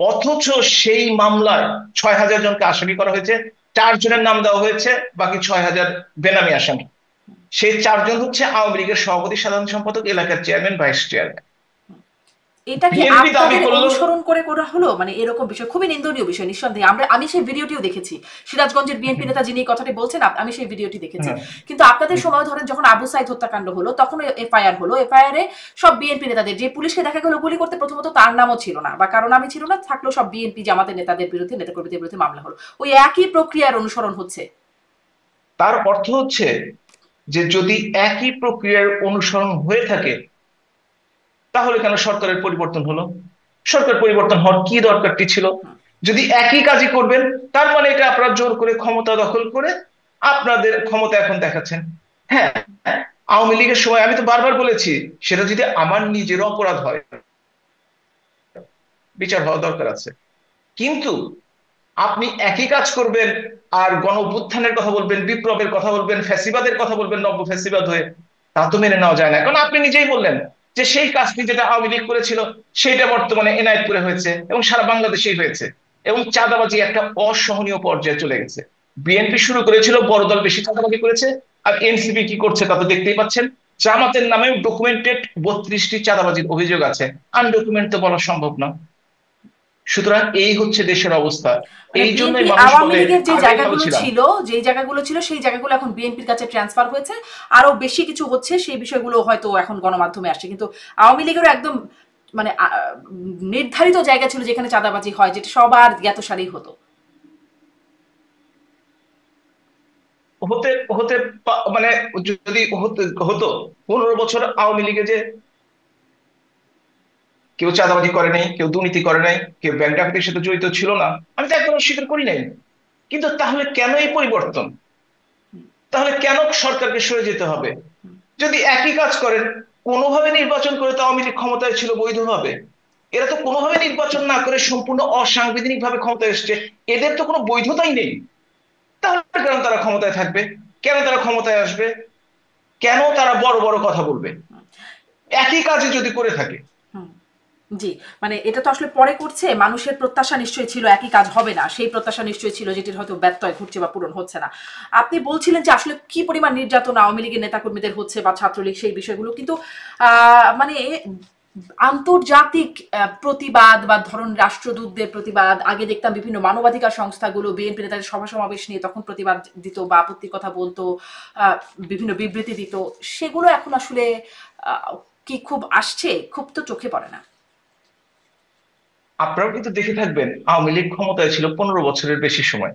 অথচ সেই মামলায় 6,000 জনকে আসামি করা হয়েছে, 4 জনের নাম দেওয়া হয়েছে, বাকি 6,000 বেনামি আসামি। সেই 4 জন হচ্ছে আওয়ামী লীগের সভাপতি, সাধারণ সম্পাদক, এলাকার চেয়ারম্যান, ভাইস চেয়ারম্যান। এটা কি আপনাদের অনুসরণ করে করা হলো? মানে এরকম বিষয় খুবই নিন্দনীয় বিষয় নিঃসন্দেহে। আমি সেই ভিডিওটিও দেখেছি, সিরাজগঞ্জের বিএনপি নেতা যিনি কথাটি বলছেন, আমি সেই ভিডিওটি দেখেছি। কিন্তু আপনাদের সময় ধরেন যখন আবু সাইদ হত্যাকাণ্ড হলো তখন এফআইআর হলো, এফআইআর এ সব বিএনপি নেতাদের, যে পুলিশকে দেখা গেল গুলি করতে প্রথমত তার নামও ছিল না বা কারো নামই ছিল না, থাকলো সব বিএনপি জামাতের নেতাদের বিরুদ্ধে, নেতাকর্মীদের বিরুদ্ধে মামলা হলো। ওই একই প্রক্রিয়ার অনুসরণ হচ্ছে। তার অর্থ হচ্ছে যে যদি একই প্রক্রিয়ার অনুসরণ হয়ে থাকে তাহলে কেন সরকারের পরিবর্তন হলো? সরকার পরিবর্তন হওয়ার কি দরকারটি ছিল? যদি একই কাজই করবেন তার মানে এটা আপনারা জোর করে ক্ষমতা দখল করে আপনাদের ক্ষমতা এখন দেখাচ্ছেন। হ্যাঁ, আওয়ামী লীগের সময় আমি তো বারবার বলেছি, সেটা যদি আমার নিজের অপরাধ হয় বিচার হওয়া দরকার আছে। কিন্তু আপনি একই কাজ করবেন আর গণ অভ্যুত্থানের কথা বলবেন, বিপ্লবের কথা বলবেন, ফ্যাসিবাদের কথা বলবেন নব্য ফ্যাসিবাদ হয়ে, তা তো মেনে নেওয়া যায় না। কারণ আপনি নিজেই বললেন যে সেই কাজটি যেটা আওয়ামী লীগ করেছিল সেটা বর্তমানে এনআইপুরে হয়েছে এবং সারা বাংলাদেশেই হয়েছে, এবং চাঁদাবাজি একটা অসহনীয় পর্যায়ে চলে গেছে। বিএনপি শুরু করেছিল, বড় দল বেশি চাঁদাবাজি করেছে, আর এনসিপি কি করছে তা তো দেখতেই পাচ্ছেন। জামাতের নামেও ডকুমেন্টেড 32টি চাঁদাবাজির অভিযোগ আছে, আনডকুমেন্ট তো বলা সম্ভব না। সুতরাং এই হচ্ছে দেশের অবস্থা। মানে এই বিএনপি জন্যই মানুষ আওয়ামী বলে লীগের যে আগেই ভালো জায়গাগুলো ছিলাম। ছিল, যেই জায়গাগুলো ছিল সেই জায়গাগুলো এখন বিএনপির কাছে ট্রান্সফার হয়েছে। আরো বেশি কিছু হচ্ছে, সেই বিষয়গুলো হয়তো এখন গণমাধ্যমে আসছে, কিন্তু আওয়ামী লীগেরও একদম মানে নির্ধারিত জায়গা ছিল যেখানে চাঁদাবাজি হয়, যেটা সবার জ্ঞাতসারেই হতো। হতে হতে মানে যদি হতে হতো 15 বছর আওয়ামী লীগে যে কেউ চাঁদাবাজি করে নাই, কেউ দুর্নীতি করে নাই, কেউ ব্যাংক ডাকাতির সাথে জড়িত ছিল না, আমি তো একদম অস্বীকার করি নাই। কিন্তু তাহলে কেন এই পরিবর্তন? তাহলে কেন সরকারকে সরে যেতে হবে? যদি একই কাজ করেন, কোনোভাবে নির্বাচন করে তো আওয়ামী লীগ ক্ষমতায় ছিল বৈধভাবে। এরা তো কোনোভাবে নির্বাচন না করে সম্পূর্ণ অসাংবিধানিক ভাবে ক্ষমতায় এসছে। এদের তো কোনো বৈধতাই নেই। তাহলে কেন তারা ক্ষমতায় থাকবে? কেন তারা ক্ষমতায় আসবে? কেন তারা বড় বড় কথা বলবে একই কাজে যদি করে থাকে? হুম, জি, মানে এটা তো আসলে পরে করছে। মানুষের প্রত্যাশা নিশ্চয়ই ছিল একই কাজ হবে না, সেই প্রত্যাশা নিশ্চয়ই ছিল যেটির হয়তো ব্যত্যয় ঘটছে বা পূরণ হচ্ছে না। আপনি বলছিলেন যে আসলে কি পরিমাণ নির্যাতন আওয়ামী লীগের নেতাকর্মীদের হচ্ছে বা ছাত্রলীগ, সেই বিষয়গুলো কিন্তু মানে আন্তর্জাতিক প্রতিবাদ বা ধরুন রাষ্ট্রদূতদের প্রতিবাদ, আগে দেখতাম বিভিন্ন মানবাধিকার সংস্থাগুলো বিএনপি নেতাদের সভা সমাবেশ নিয়ে তখন প্রতিবাদ দিত বা আপত্তির কথা বলতো, বিভিন্ন বিবৃতি দিত, সেগুলো এখন আসলে আহ, কি খুব আসছে? খুব তো চোখে পড়ে না। আপনারাও কিন্তু দেখে থাকবেন, আওয়ামী লীগ ক্ষমতায় ছিল 15 বছরের বেশি সময়।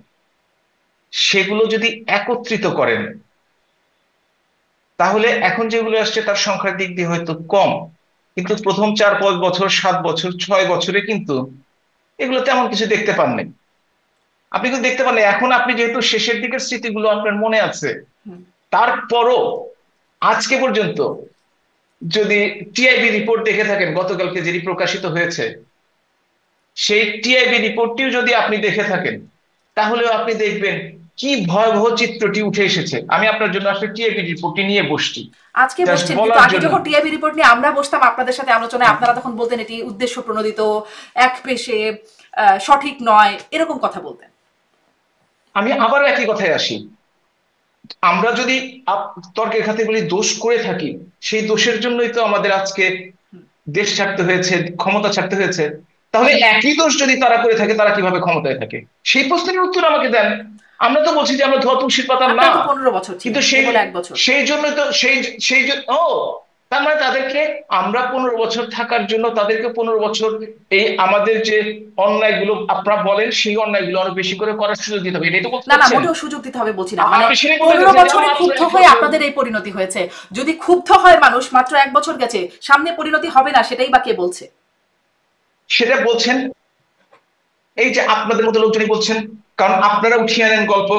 সেগুলো যদি একত্রিত করেন, তাহলে এখন যেগুলো আসছে তার সংখ্যার দিক দিয়ে হয়তো কম, কিন্তু প্রথম 4-5 বছর, 7 বছর, 6 বছরে কিন্তু এগুলো তেমন কিছু দেখতে পাননি। আপনি কিন্তু দেখতে পাননি। এখন আপনি যেহেতু শেষের দিকের স্মৃতিগুলো আপনার মনে আছে, হুম, তারপরও আজকে পর্যন্ত যদি টিআইবি রিপোর্ট দেখে থাকেন, গতকালকে যেটি প্রকাশিত হয়েছে, সেই টিআইবি রিপোর্টটিও যদি আপনি দেখে থাকেন, তাহলেও আপনি দেখবেন কি ভয়াবহ চিত্রটি উঠে এসেছে। আমি আপনার জন্য আসলে টিআইবি রিপোর্টটি নিয়ে বসছি, আজকে জাস্ট বসছেন, কিন্তু বলার আগে জন্য। যখন টিআইবি রিপোর্ট নিয়ে আমরা বসতাম আপনাদের সাথে আলোচনায়, আপনারা তখন বলতেন এটি উদ্দেশ্য প্রণোদিত, এক পেশে, সঠিক নয়, এরকম কথা বলতেন। আমি আবার একই কথায় আসি। আমরা যদি তর্কের খাতিরগুলি দোষ করে থাকি, সেই দোষের জন্যই তো আমাদের আজকে দেশ ছাড়তে হয়েছে, ক্ষমতা ছাড়তে হয়েছে। তাহলে একই দোষ যদি তারা করে থাকে, তারা কিভাবে ক্ষমতায় থাকে? সেই প্রশ্নের উত্তর আমাকে দেন। আমরা তো বলছি যে আমরা ধোয়া তুলসীর পাতা না। আপনারা তো 15 বছর কিন্তু ছিলেন, সেই কেবল 1 বছর। সেই জন্য তো সেই সেই ও তার মানে তাদেরকে, আমরা 15 বছর থাকার জন্য তাদেরকে 15 বছর এই আমাদের যে অন্যায়গুলো আপনারা বলেন, সেই অন্যায়গুলো আরো বেশি করে করার সুযোগ দিতে হবে, এটাই তো বলতে না না, চাচ্ছেন। মোটেও সুযোগ দিতে হবে বলছি না, মানে আপনি সেটাই বলতে 15 চাচ্ছেন যে বছরে মাত্র ক্ষুব্ধ এক হয়ে বছর আপনাদের এই পরিণতি হয়েছে। যদি ক্ষুব্ধ হয় মানুষ, মাত্র 1 বছর গেছে, সামনে পরিণতি হবে না, সেটাই বা কে বলছে? সেটা বলছেন এই যে আপনাদের মতো লোকজনই বলছেন। কারণ আপনারা উঠিয়ে আনেন গল্প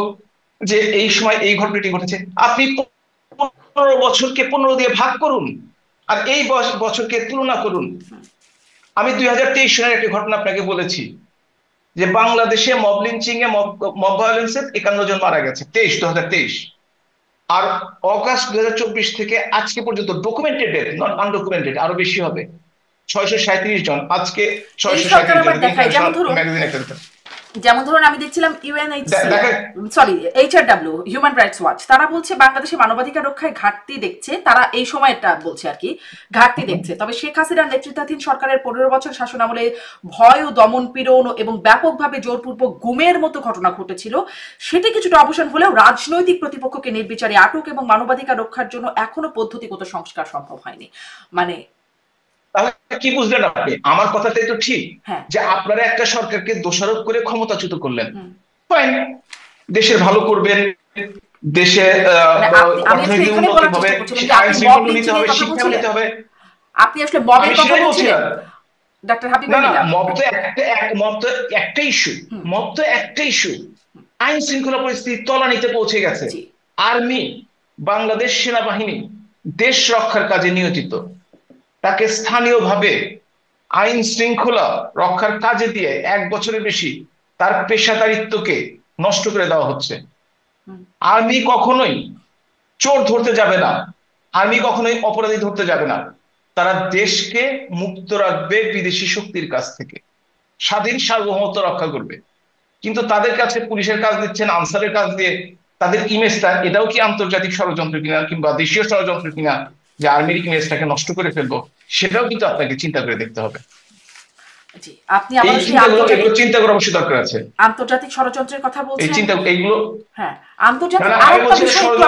যে এই সময় এই ঘটনাটি ঘটেছে। আপনি 15 বছরকে 15 দিয়ে ভাগ করুন, আর এই বছরকে তুলনা করুন। আমি 2023 সালের একটি ঘটনা আপনাকে বলেছি, যে বাংলাদেশে মব লিঞ্চিং এ, মব ভায়োলেন্সে 51 জন মারা গেছে 2023। আর অগাস্ট 2024 থেকে আজকে পর্যন্ত ডকুমেন্টেড ডেথ, নট আনডকুমেন্টেড, আরো বেশি হবে, 637 জন। আজকে এই ছয়শো সরকার সাঁইত্রিশ জন আবার দেখায়, যেমন ইন্টারন্যাশনাল ধরুন, ম্যাগাজিন একটা। আমি দেখছিলাম ইউএনএইচসিআর, দেখেন, sorry HRW, human rights watch, তারা বলছে বাংলাদেশে মানবাধিকার রক্ষায় ঘাটতি দেখছে, তারা এই সময়টা বলছে আর কি, ঘাটতি দেখছে। তবে শেখ হাসিনার নেতৃত্বাধীন সরকারের 15 বছর শাসনামলে ভয় ও দমন পীড়ন এবং ব্যাপকভাবে জোরপূর্বক গুমের মতো ঘটনা ঘটেছিল, সেটি কিছুটা অবসান হলেও রাজনৈতিক প্রতিপক্ষকে নির্বিচারে আটক এবং মানবাধিকার রক্ষার জন্য এখনো পদ্ধতিগত সংস্কার সম্ভব হয়নি। মানে তাহলে কি বুঝলেন আপনি? আমার কথাটাই তো ঠিক, হ্যাঁ। যে আপনারা একটা সরকারকে দোষারোপ করে ক্ষমতাচ্যুত করলেন। হুম। ফাইন, দেশের ভালো করবেন, দেশে মানে আমি আসলে অর্থনীতি এখানে উন্নতি বলার হবে, চেষ্টা করছিলাম যে আইন আপনি মব শৃঙ্খলা নিতে লিঞ্চিং হবে, এর কথা শিক্ষা বলছিলেন, নিতে হবে। আপনি আসলে মবের আমি কথা সেটাই বলছিলেন, বলছিলাম। ডক্টর না হাবিবুর না, মিল্লাত। একটা ইস্যু। হুম। মব তো একটা ইস্যু। আইন শৃঙ্খলা পরিস্থিতি তলানিতে পৌঁছে গেছে। জি। আর্মি, বাংলাদেশ সেনাবাহিনী দেশ রক্ষার কাজে নিয়োজিত। তাকে স্থানীয়ভাবে আইন শৃঙ্খলা রক্ষার কাজে দিয়ে 1 বছরের বেশি তার পেশাদারিত্বকে নষ্ট করে দেওয়া হচ্ছে। হুম। আর্মি কখনোই চোর ধরতে যাবে না, আর্মি কখনোই অপরাধী ধরতে যাবে না। তারা দেশকে মুক্ত রাখবে বিদেশি শক্তির কাছ থেকে, স্বাধীন সার্বভৌমত্ব রক্ষা করবে। কিন্তু তাদের কাছে পুলিশের কাজ দিচ্ছেন, আনসারের কাজ দিয়ে তাদের ইমেজটা, এটাও কি আন্তর্জাতিক ষড়যন্ত্র কিনা কিংবা দেশীয় ষড়যন্ত্র কিনা, যে আর্মির ইমেজটাকে নষ্ট করে ফেলবো, সেটাও কিন্তু আপনাকে চিন্তা করে দেখতে হবে। জি, আপনি এই আবারও সেই চিন্তাগুলো, এগুলো চিন্তা করা অবশ্যই দরকার আছে। আন্তর্জাতিক ষড়যন্ত্রের কথা এই বলছেন। চিন্তা এইগুলো, হ্যাঁ, না আন্তর্জাতিক না, আমি আরেকটা বলছি বিষয় একটু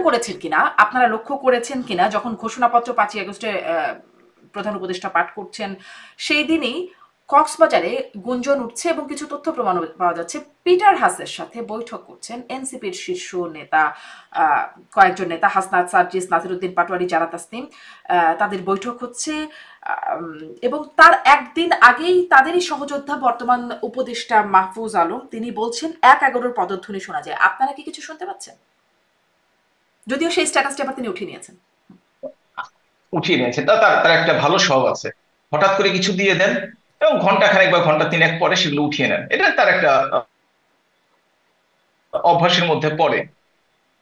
ষড়যন্ত্র কিনা। আপনারা লক্ষ্য করেছেন কিনা, যখন ঘোষণাপত্র 5ই আগস্টে প্রধান উপদেষ্টা পাঠ করছেন, সেই দিনই কক্সবাজারে গুঞ্জন উঠছে এবং কিছু তথ্য প্রমাণ পাওয়া যাচ্ছে পিটার হাসের সাথে বৈঠক করছেন এনসিপির শীর্ষ নেতা, কয়েকজন নেতা, হাসনাত, সার্জিস, নাসিরুদ্দিন পাটোয়ারি, জারা তাসনিম, তাদের বৈঠক হচ্ছে। এবং তার একদিন আগেই তাদেরই সহযোদ্ধা বর্তমান উপদেষ্টা মাহফুজ আলম তিনি বলছেন 1/11 পদধ্বনি শোনা যায়। আপনারা কি কিছু শুনতে পাচ্ছেন? যদিও সেই স্ট্যাটাসটি আবার তিনি উঠিয়ে নিয়েছেন। উঠিয়ে নিয়েছে, তার তার একটা ভালো স্বভাব আছে, হঠাৎ করে কিছু দিয়ে দেন এবং ঘন্টা খানেক বা ঘন্টা তিনেক পরে সেগুলো উঠিয়ে নেন, এটা তার একটা অভ্যাসের মধ্যে পড়ে।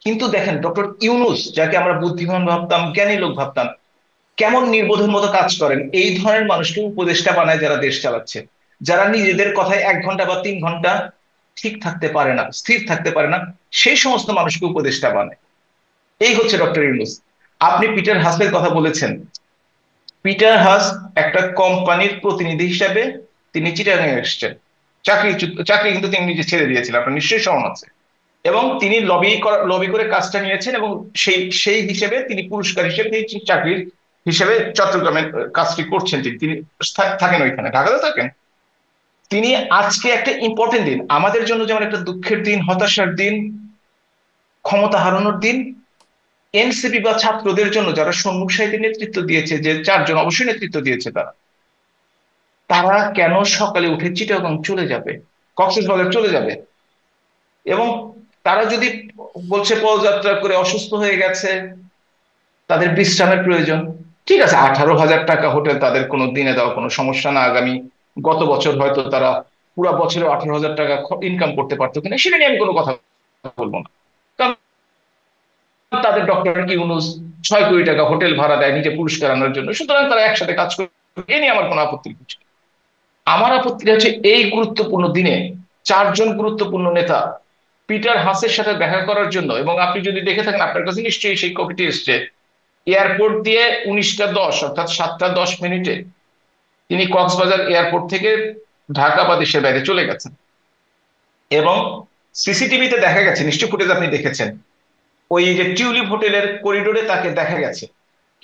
কিন্তু দেখেন ডক্টর ইউনূস, যাকে আমরা বুদ্ধিমান ভাবতাম, জ্ঞানী লোক ভাবতাম, কেমন নির্বোধের মতো কাজ করেন। এই ধরনের মানুষকে উপদেষ্টা বানায় যারা দেশ চালাচ্ছে, যারা নিজেদের কথায় 1 ঘন্টা বা 3 ঘন্টা ঠিক থাকতে পারে না, স্থির থাকতে পারে না, সেই সমস্ত মানুষকে উপদেষ্টা বানায়। এই হচ্ছে ডক্টর ইউনূস। আপনি পিটার হাসের কথা বলেছেন। পিটার হাস একটা কোম্পানির প্রতিনিধি হিসাবে তিনি চিটাগাং এসেছেন। চাকরি চাকরি কিন্তু তিনি নিজে ছেড়ে দিয়েছিলেন, আপনার নিশ্চয়ই স্মরণ আছে। এবং তিনি লবি করে কাজটা নিয়েছেন, এবং সেই সেই হিসেবে তিনি পুরস্কার হিসেবে এই চাকরির হিসেবে চট্টগ্রামে কাজটি করছেন। তিনি তিনি থাকেন ওইখানে, ঢাকাতে থাকেন। তিনি আজকে একটা ইম্পর্টেন্ট দিন আমাদের জন্য, যেমন একটা দুঃখের দিন, হতাশার দিন, ক্ষমতা হারানোর দিন। এনসিপি বা ছাত্রদের জন্য, যারা সম্মুখ সাহিত্যের নেতৃত্ব দিয়েছে, যে 4 জন অবশ্যই নেতৃত্ব দিয়েছে, তারা তারা কেন সকালে উঠে চিটাগং চলে যাবে, কক্সবাজার চলে যাবে? এবং তারা যদি বলছে পদযাত্রা করে অসুস্থ হয়ে গেছে, তাদের বিশ্রামের প্রয়োজন, ঠিক আছে, 18,000 টাকা হোটেল তাদের কোনো দিনে দেওয়া কোনো সমস্যা না। গত বছর হয়তো তারা পুরো বছরে 18,000 টাকা ইনকাম করতে পারতো কিনা, সেটা নিয়ে আমি কোনো কথা বলবো না, কারণ তাদের ডক্টর ইউনূস 6 কোটি টাকা হোটেল ভাড়া দেয় নিজে পুরস্কার আনার জন্য, সুতরাং তারা একসাথে কাজ করে, এ নিয়ে আমার কোনো আপত্তি নেই। আমার আপত্তিটা হচ্ছে এই গুরুত্বপূর্ণ দিনে 4 জন গুরুত্বপূর্ণ নেতা পিটার হাসের সাথে দেখা করার জন্য, এবং আপনি যদি দেখে থাকেন, আপনার কাছে নিশ্চয়ই সেই কপিটি এসছে, এয়ারপোর্ট দিয়ে 19টা 10 অর্থাৎ 7টা 10 মিনিটে তিনি কক্সবাজার এয়ারপোর্ট থেকে ঢাকা বা দেশের বাইরে চলে গেছেন। এবং সিসিটিভিতে দেখা গেছে, নিশ্চয় ফুটেজ আপনি দেখেছেন, ওই যে টিউলিপ হোটেলের করিডোরে তাকে দেখা গেছে।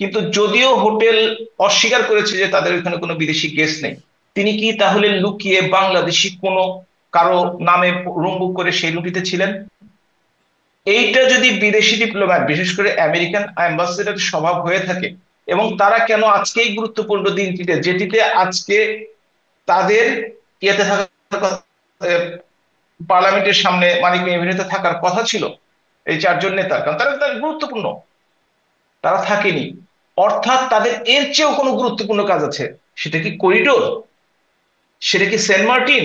কিন্তু যদিও হোটেল অস্বীকার করেছে যে তাদের ওইখানে কোনো বিদেশি গেস্ট নেই, তিনি কি তাহলে লুকিয়ে বাংলাদেশি কোনো কারো নামে রুম বুক করে সেই রুমটিতে ছিলেন? এইটা যদি বিদেশি ডিপ্লোম্যাট, বিশেষ করে আমেরিকান অ্যাম্বাসেডার স্বভাব হয়ে থাকে, এবং তারা কেন আজকে এই গুরুত্বপূর্ণ দিনটিতে, যেটিতে আজকে তাদের ইয়েতে থাকার কথা, পার্লামেন্টের সামনে মানিক এভিনিউতে থাকার কথা ছিল এই 4 জন নেতার, কারণ তারা তার গুরুত্বপূর্ণ, তারা থাকেনি। অর্থাৎ তাদের এর চেয়েও কোনো গুরুত্বপূর্ণ কাজ আছে। সেটা কি করিডোর, সেটা কি সেন্ট মার্টিন,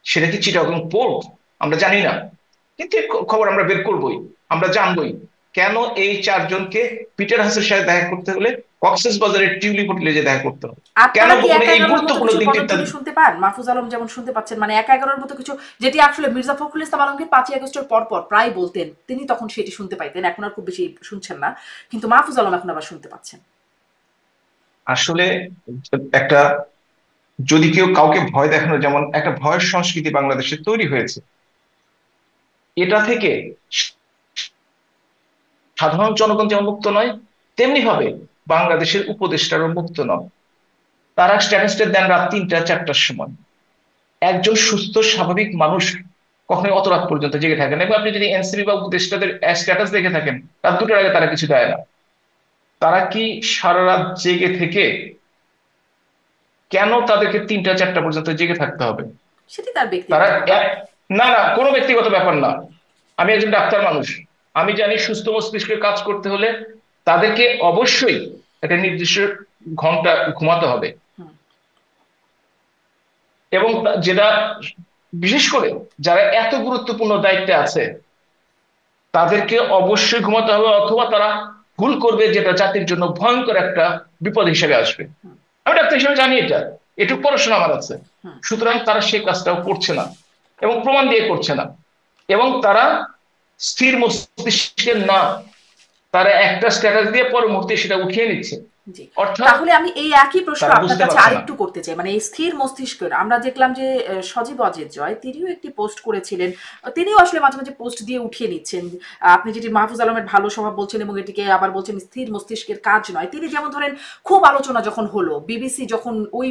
সেটা কি চিটাগং পোর্ট, আমরা জানি না। কিন্তু খবর আমরা বের করবোই, আমরা জানবোই কেন এই 4 জনকে পিটার হাসের সাথে দেখা করতে হলে কক্সবাজারের টিউলিপ হোটেলে যে দেখা করতে হবে, কেন আপনারা কি গোপনে এই 1/11 মতো গুরুত্বপূর্ণ কিছু দিনটি। পদধ্বনি শুনতে পান? মাহফুজ আলম যেমন শুনতে পাচ্ছেন, মানে 1/11 মতো কিছু, যেটি আসলে মির্জা ফখরুল ইসলাম আলমগীর 5ই আগস্টের পর পর প্রায় বলতেন, তিনি তখন সেটি শুনতে পাইতেন, এখন আর খুব বেশি শুনছেন না, কিন্তু মাহফুজ আলম এখন আবার শুনতে পাচ্ছেন। আসলে একটা, যদি কেউ কাউকে ভয় দেখানো, যেমন একটা ভয়ের সংস্কৃতি বাংলাদেশে তৈরি হয়েছে, এটা থেকে সাধারণ জনগণ যেমন মুক্ত নয়, তেমনি ভাবে বাংলাদেশের উপদেষ্টারও মুক্ত নয়। তারা স্ট্যাটাসটা দেন রাত 3টা 4টার সময়। একজন সুস্থ স্বাভাবিক মানুষ কখনোই অত রাত পর্যন্ত জেগে থাকে না। এবং আপনি যদি এনসিপি বা উপদেষ্টাদের স্ট্যাটাস দেখে থাকেন, রাত 2টার আগে তারা কিছু দেয় না। তারা কি সারা রাত জেগে থেকে, কেন তাদেরকে 3টা 4টা পর্যন্ত জেগে থাকতে হবে? সেটি তার তারা ব্যক্তিগত ব্যাপার। না না, কোনো ব্যক্তিগত ব্যাপার না। আমি একজন ডাক্তার মানুষ, আমি জানি সুস্থ মস্তিষ্কে কাজ করতে হলে তাদেরকে অবশ্যই একটা নির্দিষ্ট ঘন্টা ঘুমাতে হবে। হুম। এবং যেটা বিশেষ করে যারা এত গুরুত্বপূর্ণ দায়িত্বে আছে, তাদেরকে অবশ্যই ঘুমাতে হবে, অথবা তারা ভুল করবে যেটা জাতির জন্য ভয়ঙ্কর একটা বিপদ হিসেবে আসবে। হুম। আমি ডাক্তার হিসেবে জানি এটা, এটুকু পড়াশোনা আমার আছে। হুম। সুতরাং তারা সেই কাজটাও করছে না, এবং প্রমাণ দিয়ে করছে না। এবং তারা স্থির মস্তিষ্কের না, তারা একটা স্ট্যাটাস দিয়ে পরের মুহূর্তে সেটা উঠিয়ে নিচ্ছে। জি, অর্থাৎ তাহলে আমি এই একই প্রশ্ন তারা আপনার বুঝতে কাছে পারছে না। আরেকটু করতে চাই, মানে এই স্থির মস্তিষ্কের আমরা দেখলাম যে সজীব অজের জয় তিনিও একটি পোস্ট করেছিলেন, তিনিও আসলে মাঝে মাঝে পোস্ট দিয়ে উঠিয়ে নিচ্ছেন। আপনি যেটি মাহফুজ আলমের ভালো স্বভাব বলছেন এবং এটিকে আবার বলছেন স্থির মস্তিষ্কের কাজ নয়। তিনি যেমন ধরেন খুব আলোচনা যখন হলো, বিবিসি যখন ওই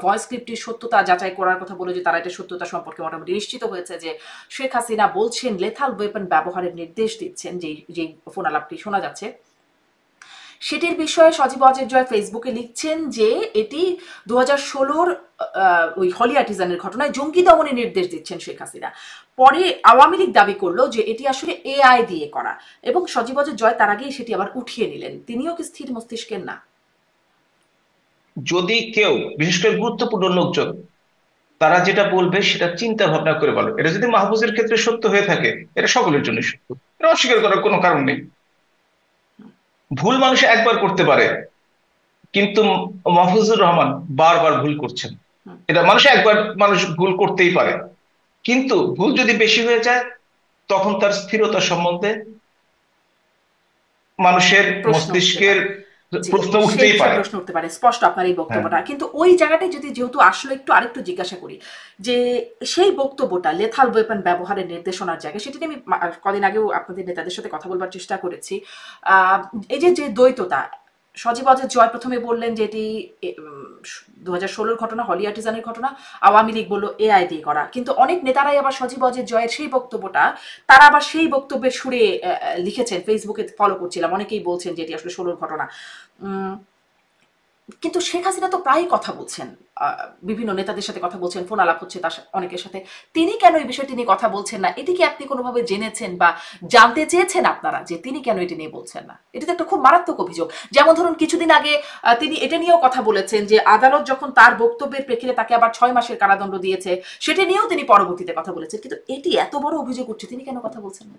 ভয়েস ক্লিপটির সত্যতা যাচাই করার কথা বলে যে তারা এটা সত্যতা সম্পর্কে মোটামুটি নিশ্চিত হয়েছে যে শেখ হাসিনা বলছেন লেথাল ওয়েপন ব্যবহারের নির্দেশ দিচ্ছেন, যেই ফোন আলাপটি শোনা যাচ্ছে, সেটির বিষয়ে সজীব অজের জয় ফেসবুকে লিখছেন যে এটি 2016-র ওই হলি আর্টিজানের ঘটনায় জঙ্গি দমনের নির্দেশ দিচ্ছেন শেখ হাসিনা। পরে আওয়ামী লীগ দাবি করলো যে এটি আসলে এআই দিয়ে করা, এবং সজীব অজের জয় তার আগেই সেটি আবার উঠিয়ে নিলেন। তিনিও কি স্থির মস্তিষ্কের না? যদি কেউ, বিশেষ করে গুরুত্বপূর্ণ লোকজন, তারা যেটা বলবে সেটা চিন্তা ভাবনা করে বলে, এটা যদি মাহফুজের ক্ষেত্রে সত্য হয়ে থাকে, এটা সকলের জন্য সত্য, এটা অস্বীকার করার কোনো কারণ নেই। ভুল মানুষ একবার করতে পারে, কিন্তু মাহফুজুর রহমান বারবার ভুল করছেন। এটা মানুষ ভুল করতেই পারে, কিন্তু ভুল যদি বেশি হয়ে যায়, তখন তার স্থিরতা সম্বন্ধে মানুষের প্রশ্ন উঠতে মস্তিষ্কের পারে। জি, প্রশ্ন সেই উঠতেই বিষয়ে পারে। প্রশ্ন উঠতে পারে, স্পষ্ট আপনার এই হ্যাঁ, বক্তব্যটা। কিন্তু ওই জায়গাটায় যদি যেহেতু আসলে একটু আরেকটু জিজ্ঞাসা করি যে সেই বক্তব্যটা লেথাল ওয়েপন ব্যবহারের নির্দেশনার জায়গায়, সেটি নিয়ে আমি কদিন আগেও আপনাদের নেতাদের সাথে কথা বলবার চেষ্টা করেছি। এই যে যে দ্বৈততা, সজীব অজয় জয় প্রথমে বললেন যে এটি 2016-র ঘটনা, হলি আর্টিজানের ঘটনা, আওয়ামী লীগ বললো এআই দিয়ে করা, কিন্তু অনেক নেতারাই আবার সজীব অজয় জয়ের সেই বক্তব্যটা তারা আবার সেই বক্তব্যের সুরে লিখেছেন। ফেসবুকে ফলো করছিলাম, অনেকেই বলছেন যে এটি আসলে 16-র ঘটনা। উম, কিন্তু শেখ হাসিনা তো প্রায়ই কথা বলছেন, বিভিন্ন নেতাদের সাথে কথা বলছেন, ফোন আলাপ হচ্ছে তার অনেকের সাথে। তিনি কেন এই বিষয়টি নিয়ে কথা বলছেন না? এটি কি আপনি কোনোভাবে জেনেছেন বা জানতে চেয়েছেন আপনারা যে তিনি কেন এটি নিয়ে বলছেন না? এটি তো একটা খুব মারাত্মক অভিযোগ। যেমন ধরুন কিছুদিন আগে তিনি এটা নিয়েও কথা বলেছেন যে আদালত যখন তার বক্তব্যের প্রেক্ষিতে তাকে আবার 6 মাসের কারাদণ্ড দিয়েছে, সেটি নিয়েও তিনি পরবর্তীতে কথা বলেছেন। কিন্তু এটি এত বড় অভিযোগ উঠছে, তিনি কেন কথা বলছেন না?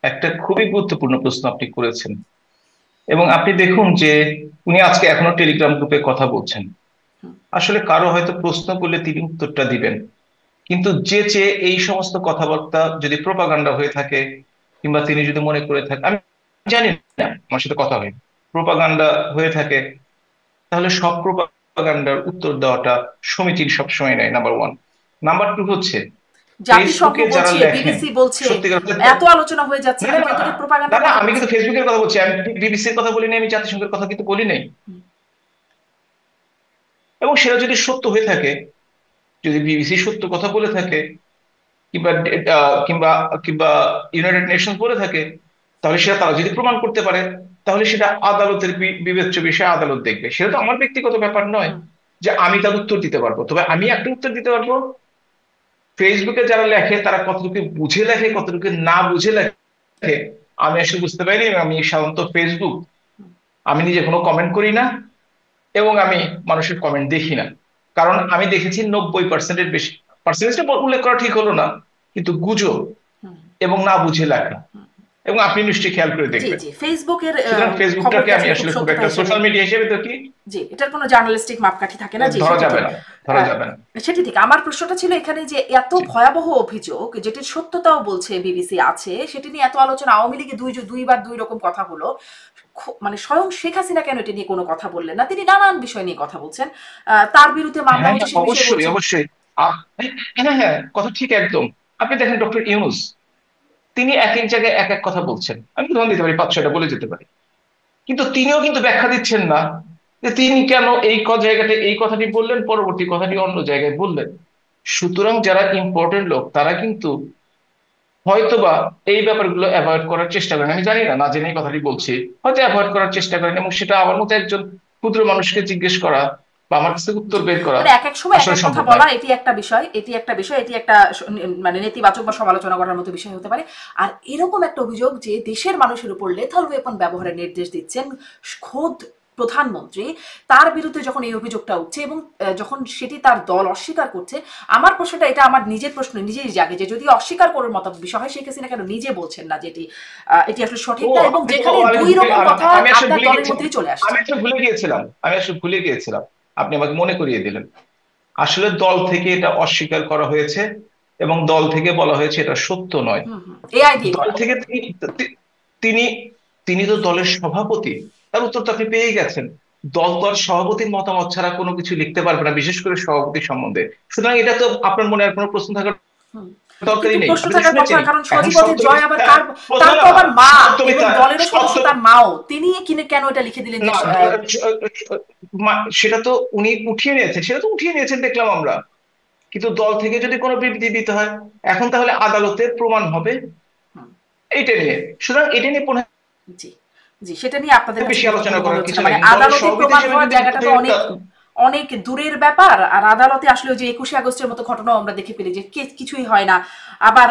একটা খুবই গুরুত্বপূর্ণ প্রশ্ন আপনি করেছেন। এবং আপনি দেখুন যে উনি আজকে এখনো টেলিগ্রাম গ্রুপে কথা বলছেন। আসলে কারো হয়তো প্রশ্ন করলে তিনি উত্তরটা দিবেন, কিন্তু যে চেয়ে এই সমস্ত কথাবার্তা যদি প্রোপাগান্ডা হয়ে থাকে, কিংবা তিনি যদি মনে করে থাকে, আমি জানি না, আমার সাথে কথা হয়, প্রোপাগান্ডা হয়ে থাকে, তাহলে সব প্রোপাগান্ডার উত্তর দেওয়াটা সমীচীন সবসময় নেয়, নাম্বার ওয়ান। নাম্বার টু হচ্ছে, জাতিসংঘ ফেসবুকে যারা বলছে, লেখেন, বিবিসি বলছে, সত্যিকার এত আলোচনা হয়ে যাচ্ছে, না কিন্তু না এটিকে না প্রোপাগান্ডা না, বলা আমি হচ্ছে। কিন্তু ফেসবুকের কথা বলছি, আমি বিবিসির কথা বলিনি, আমি জাতিসংঘের কথা কিন্তু বলি নাই। এবং সেটা যদি সত্য হয়ে থাকে, যদি বিবিসি সত্য কথা বলে থাকে, কিংবা কিংবা কিংবা ইউনাইটেড নেশনস বলে থাকে, তাহলে সেটা তারা যদি প্রমাণ করতে পারে, তাহলে সেটা আদালতের বিবেচ্য বিষয়, আদালত দেখবে। সেটা তো আমার ব্যক্তিগত ব্যাপার নয় যে আমি তার উত্তর দিতে পারবো। তবে আমি একটা উত্তর দিতে পারবো, ফেসবুকে যারা লেখে তারা কতটুকু বুঝে লেখে, কতটুকু না বুঝে লেখে, আমি আসলে বুঝতে পারিনি। আমি সাধারণত ফেসবুক, আমি নিজে কোনো কমেন্ট করি না, এবং আমি মানুষের কমেন্ট দেখি না। কারণ আমি দেখেছি 90%-এর বেশি, পার্সেন্টেজটা উল্লেখ করা ঠিক হলো না, কিন্তু গুজব এবং না বুঝে লেখা। এবং আপনি নিশ্চয়ই খেয়াল করে জি দেখবেন। জি, ফেসবুকের সুতরাং ফেসবুকটাকে খবরকে আমি আসলে খুব আসলে খুব সত্যতা একটা হিসেবে, সোশ্যাল মিডিয়া হিসেবে দেখি, জি, এটার কোনো জার্নালিস্টিক মাপকাঠি থাকে না। জি, ধরা সেটি যাবে ঠিক। না, ধরা যাবে না। সেটি ঠিক। আমার প্রশ্নটা ছিল এখানে যে এত জি। ভয়াবহ অভিযোগ যেটির সত্যতাও বলছে বিবিসি আছে, সেটি নিয়ে এত আলোচনা, আওয়ামী লীগে দুইবার দুই রকম কথা হলো, মানে স্বয়ং শেখ হাসিনা কেন এটি নিয়ে কোনো কথা বললেন না? তিনি নানান বিষয় নিয়ে কথা বলছেন, তার বিরুদ্ধে মামলা হ্যাঁ হচ্ছে হ্যাঁ, সে বিষয়ে অবশ্যই বলছেন। অবশ্যই। হ্যাঁ হ্যাঁ, কথা ঠিক একদম। আপনি দেখেন ডক্টর ইউনূস, তিনি এক এক জায়গায় এক এক কথা বলছেন, আমি উদাহরণ দিতে পারি, 5-6টা বলে যেতে পারি, কিন্তু তিনিও কিন্তু ব্যাখ্যা দিচ্ছেন না যে তিনি কেন এই জায়গাতে এই কথাটি বললেন, পরবর্তী কথাটি অন্য জায়গায় বললেন। সুতরাং যারা ইম্পর্টেন্ট লোক, তারা কিন্তু হয়তোবা এই ব্যাপারগুলো অ্যাভয়েড করার চেষ্টা করেন। আমি জানি না, না জেনেই কথাটি বলছি, হয়তো অ্যাভয়েড করার চেষ্টা করেন, এবং সেটা আমার মতো একজন ক্ষুদ্র মানুষকে জিজ্ঞেস করা বা আমার কাছে উত্তর জি, বের করা মানে এক এক সময় এক আসলে এক কথা সম্ভব বলা, নয়। এটি একটা বিষয়, এটি একটা বিষয়, এটি একটা মানে নেতিবাচক বা সমালোচনা করার মতো বিষয় হতে পারে। আর এরকম একটা অভিযোগ যে দেশের মানুষের উপর লেথাল ওয়েপন ব্যবহারের নির্দেশ দিচ্ছেন খোদ প্রধানমন্ত্রী, তার বিরুদ্ধে যখন এই অভিযোগটা উঠছে এবং যখন সেটি তার দল অস্বীকার করছে, আমার প্রশ্নটা, এটা আমার নিজের প্রশ্ন নিজেই জাগে যে যদি অস্বীকার করার মতো বিষয় হয়, শেখ হাসিনা কেন নিজে বলছেন না যে এটি আসলে সঠিক ও না, এবং আমি তো যেখানে আমি দুই রকম কথা আমি আসলে আপনার ভুলে দলের গেছিলাম, মধ্যেই চলে আসছে। আমি আসলে ভুলে গিয়েছিলাম। আপনি আমাকে মনে করিয়ে দিলেন। আসলে দল থেকে এটা অস্বীকার করা হয়েছে, এবং দল থেকে বলা হয়েছে এটা সত্য নয়। এআই দিয়ে দল করা। থেকে তিনি তিনি তো দলের সভাপতি, তার উত্তর তো আপনি পেয়ে গেছেন। দল তো আর সভাপতির মতামত ছাড়া কোনো কিছু লিখতে পারবে না, বিশেষ করে সভাপতি সম্বন্ধে। সুতরাং এটা তো আপনার মনে আর কোনো প্রশ্ন থাকার হুম। কিন্তু দরকারই নেই, প্রশ্ন আপনি তো থাকার কথা, শুনেছেনই। কারণ এখন সজীবদের জয় আবার হ্যাঁ, কার? তার না তো না, আবার মা, এবং সত্যমিতা দলেরও সদস্য তার মাও। তিনি কিনে কেন এটা লিখে দিলেন যে না, সেটা তো উনি উঠিয়ে নিয়েছেন, সেটা তো উঠিয়ে নিয়েছেন দেখলাম আমরা। কিন্তু দল থেকে যদি কোনো বিবৃতি দিতে হয়, এখন তাহলে আদালতে প্রমাণ হবে হুম, এইটা নিয়ে। সুতরাং এটা নিয়ে জি জি, সেটা নিয়ে আপনাদের কাছে বেশি আলোচনা গুরুত্বপূর্ণ মনে করার হচ্ছে কিছু না, নাই, মানে দলের আদালতে সভাপতি প্রমাণ হিসেবে হওয়ার যদি জায়গাটা তো দলের অনেক অনেক দূরের ব্যাপার। আর আদালতে আসলে যে 21শে আগস্টের মতো ঘটনাও আমরা দেখে ফেলি যে কিছুই হয় না। আবার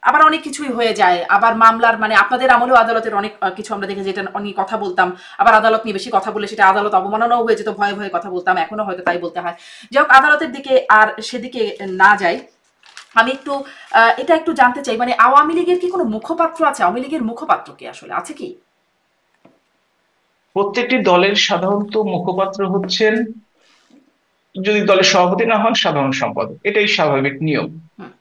আবার অনেক কিছুই হয়ে যায়। আবার মামলার মানে আপনাদের আমলেও আদালতের অনেক কিছু আমরা দেখে, যেটা অনেক কথা বলতাম, আবার আদালত নিয়ে বেশি কথা বলে সেটা আদালত অবমাননাও হয়ে যেত, ভয়ে ভয়ে কথা বলতাম, এখনো হয়তো তাই বলতে হয়। যাই হোক, আদালতের দিকে আর সেদিকে না যাই। আমি একটু এটা একটু জানতে চাই, মানে আওয়ামী লীগের কি কোনো মুখপাত্র আছে? আওয়ামী লীগের মুখপাত্র কি আসলে আছে কি? প্রত্যেকটি দলের সাধারণত মুখপাত্র হচ্ছেন, যদি দলের সভাপতি না হন, সাধারণ সম্পাদক, এটাই স্বাভাবিক নিয়ম। হুম,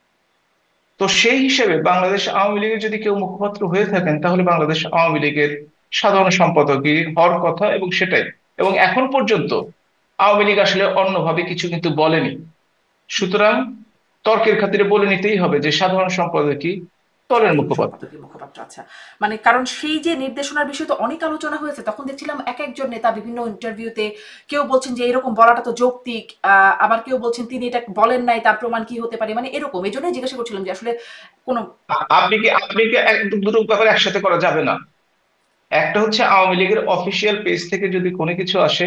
তো সেই হিসেবে বাংলাদেশ আওয়ামী লীগের যদি কেউ মুখপাত্র হয়ে থাকেন, তাহলে বাংলাদেশ আওয়ামী লীগের সাধারণ সম্পাদকই হওয়ার কথা, এবং সেটাই। এবং এখন পর্যন্ত আওয়ামী লীগ আসলে অন্যভাবে কিছু কিন্তু বলেনি। সুতরাং তর্কের খাতিরে বলে নিতেই হবে যে সাধারণ সম্পাদকই দলের সাধারণ মুখপাত্র। সম্পাদকের মুখপাত্র, আচ্ছা। মানে কারণ সেই যে নির্দেশনার বিষয়ে তো অনেক আলোচনা হয়েছে, তখন দেখছিলাম এক একজন নেতা বিভিন্ন ইন্টারভিউতে কেউ বলছেন যে এরকম বলাটা তো যৌক্তিক, আবার কেউ বলছেন তিনি এটা বলেন নাই, তার প্রমাণ কি হতে পারে, মানে এরকম। এই জন্যই জিজ্ঞাসা করছিলাম যে আসলে কোনো। আপনি কি দুটো ব্যাপার একসাথে করা যাবে না। একটা হচ্ছে আওয়ামী লীগের অফিসিয়াল পেজ থেকে যদি কোনো কিছু আসে,